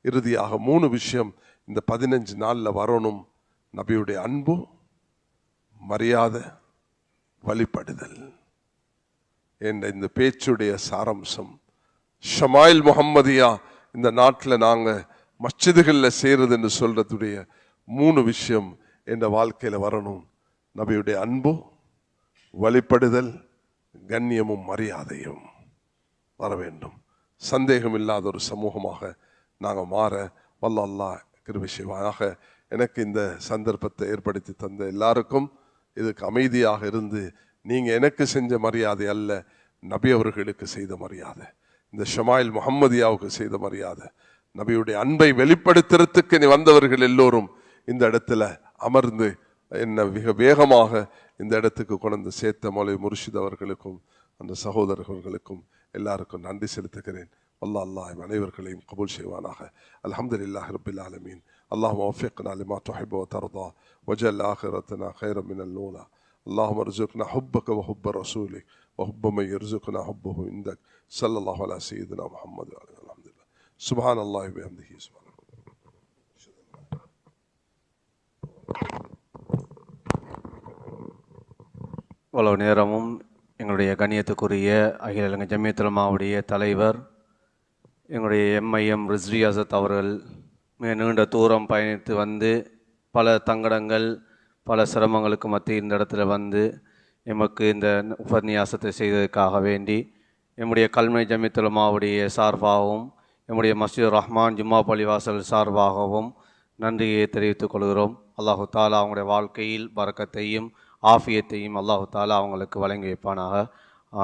இறுதியாக 3 விஷயம் இந்த 15 நாளில் வரணும். நபியுடைய அன்பு, மரியாதை, வழிபடுதல் என்ற இந்த பேச்சுடைய சாரம்சம். ஷமாயில் முஹம்மதியா இந்த நாட்டில் நாங்கள் மஸ்ஜிதுகளில் செய்கிறதுன்னு சொல்றதுடைய 3 விஷயம் என்ற வாழ்க்கையில் வரணும். நபியுடைய அன்பு, வழிபடுதல், கண்ணியமும் மரியாதையும் வர வேண்டும். சந்தேகம் இல்லாத ஒரு சமூகமாக நாங்கள் மாற வல்ல அல்லாஹ் கிருபை செய்வானாக. எனக்கு இந்த சந்தர்ப்பத்தை ஏற்படுத்தி தந்த எல்லாருக்கும் இதுக்கு அமைதியாக இருந்து, நீங்கள் எனக்கு செஞ்ச மரியாதை அல்ல, நபி அவர்களுக்கு செய்த மரியாதை, இந்த ஷமாயில் முஹம்மதியாவுக்கு செய்த மரியாதை, நபியுடைய அன்பை வெளிப்படுத்துறதுக்கு நீ வந்தவர்கள் எல்லோரும் இந்த இடத்துல அமர்ந்து என்ன மிக வேகமாக இந்த இடத்துக்கு கொண்டு சேர்த்த மௌலவி முர்ஷித் அவர்களுக்கும் அந்த சகோதரர்களுக்கும் எல்லாருக்கும் நன்றி செலுத்துகிறேன். அல்லாஹ் அனைவர்களையும் கபூல் செய்வானாக. அல்ஹம்துலில்லாஹி ரப்பில் ஆலமீன். அல்லாஹும்ம வஃபிக்னா லிமா துஹிப்பு வ தர்தா வஜஅல் ஆகிரத்தனா கைரன் மினல் ஊலா. اللهم ارزقنا حبك وحب رسولك وحب من يرزقنا حبه عندك صلى الله على سيدنا محمد وعلى اله. الحمد لله. سبحان الله وبحمده. سبحان الله. இவ்வளவு நேரமும் எங்களுடைய கண்ணியத்துக்குரிய அகில இலங்கை ஜமியத்துல் உலமாவுடைய தலைவர், எங்களுடைய எம்ஐஎம் ரிஸ்வி அசத் அவர்கள் மிக நீண்ட தூரம் பயணித்து வந்து பல தங்கடங்கள், பல சிரமங்களுக்கு மத்திய இந்த இடத்துல வந்து எமக்கு இந்த உபன்யாசத்தை செய்ததற்காக வேண்டி எம்முடைய கல்மை ஜமியத்துல் உலமாவுடைய சார்பாகவும் எம்முடைய மஸ்ஜித் ரஹ்மான் ஜும்மா பள்ளிவாசல் சார்பாகவும் நன்றியை தெரிவித்துக் கொள்கிறோம். அல்லாஹு தாலா அவங்களுடைய வாழ்க்கையில் பரக்கத்தையும் ஆஃபியத்தையும் அல்லாஹு தாலா அவங்களுக்கு வழங்கி வைப்பானாக.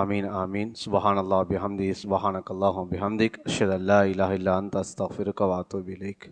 ஆமீன் ஆமீன். சுபஹான் அல்லாஹ் பிஹம்தி, சுபஹானக் அல்லாஹும் பிஹம்திக், அஷ்ஹது அல்லா இலாஹா இல்லா அன்த அஸ்தக்ஃபிருக வ அத்தூபு இலைக்.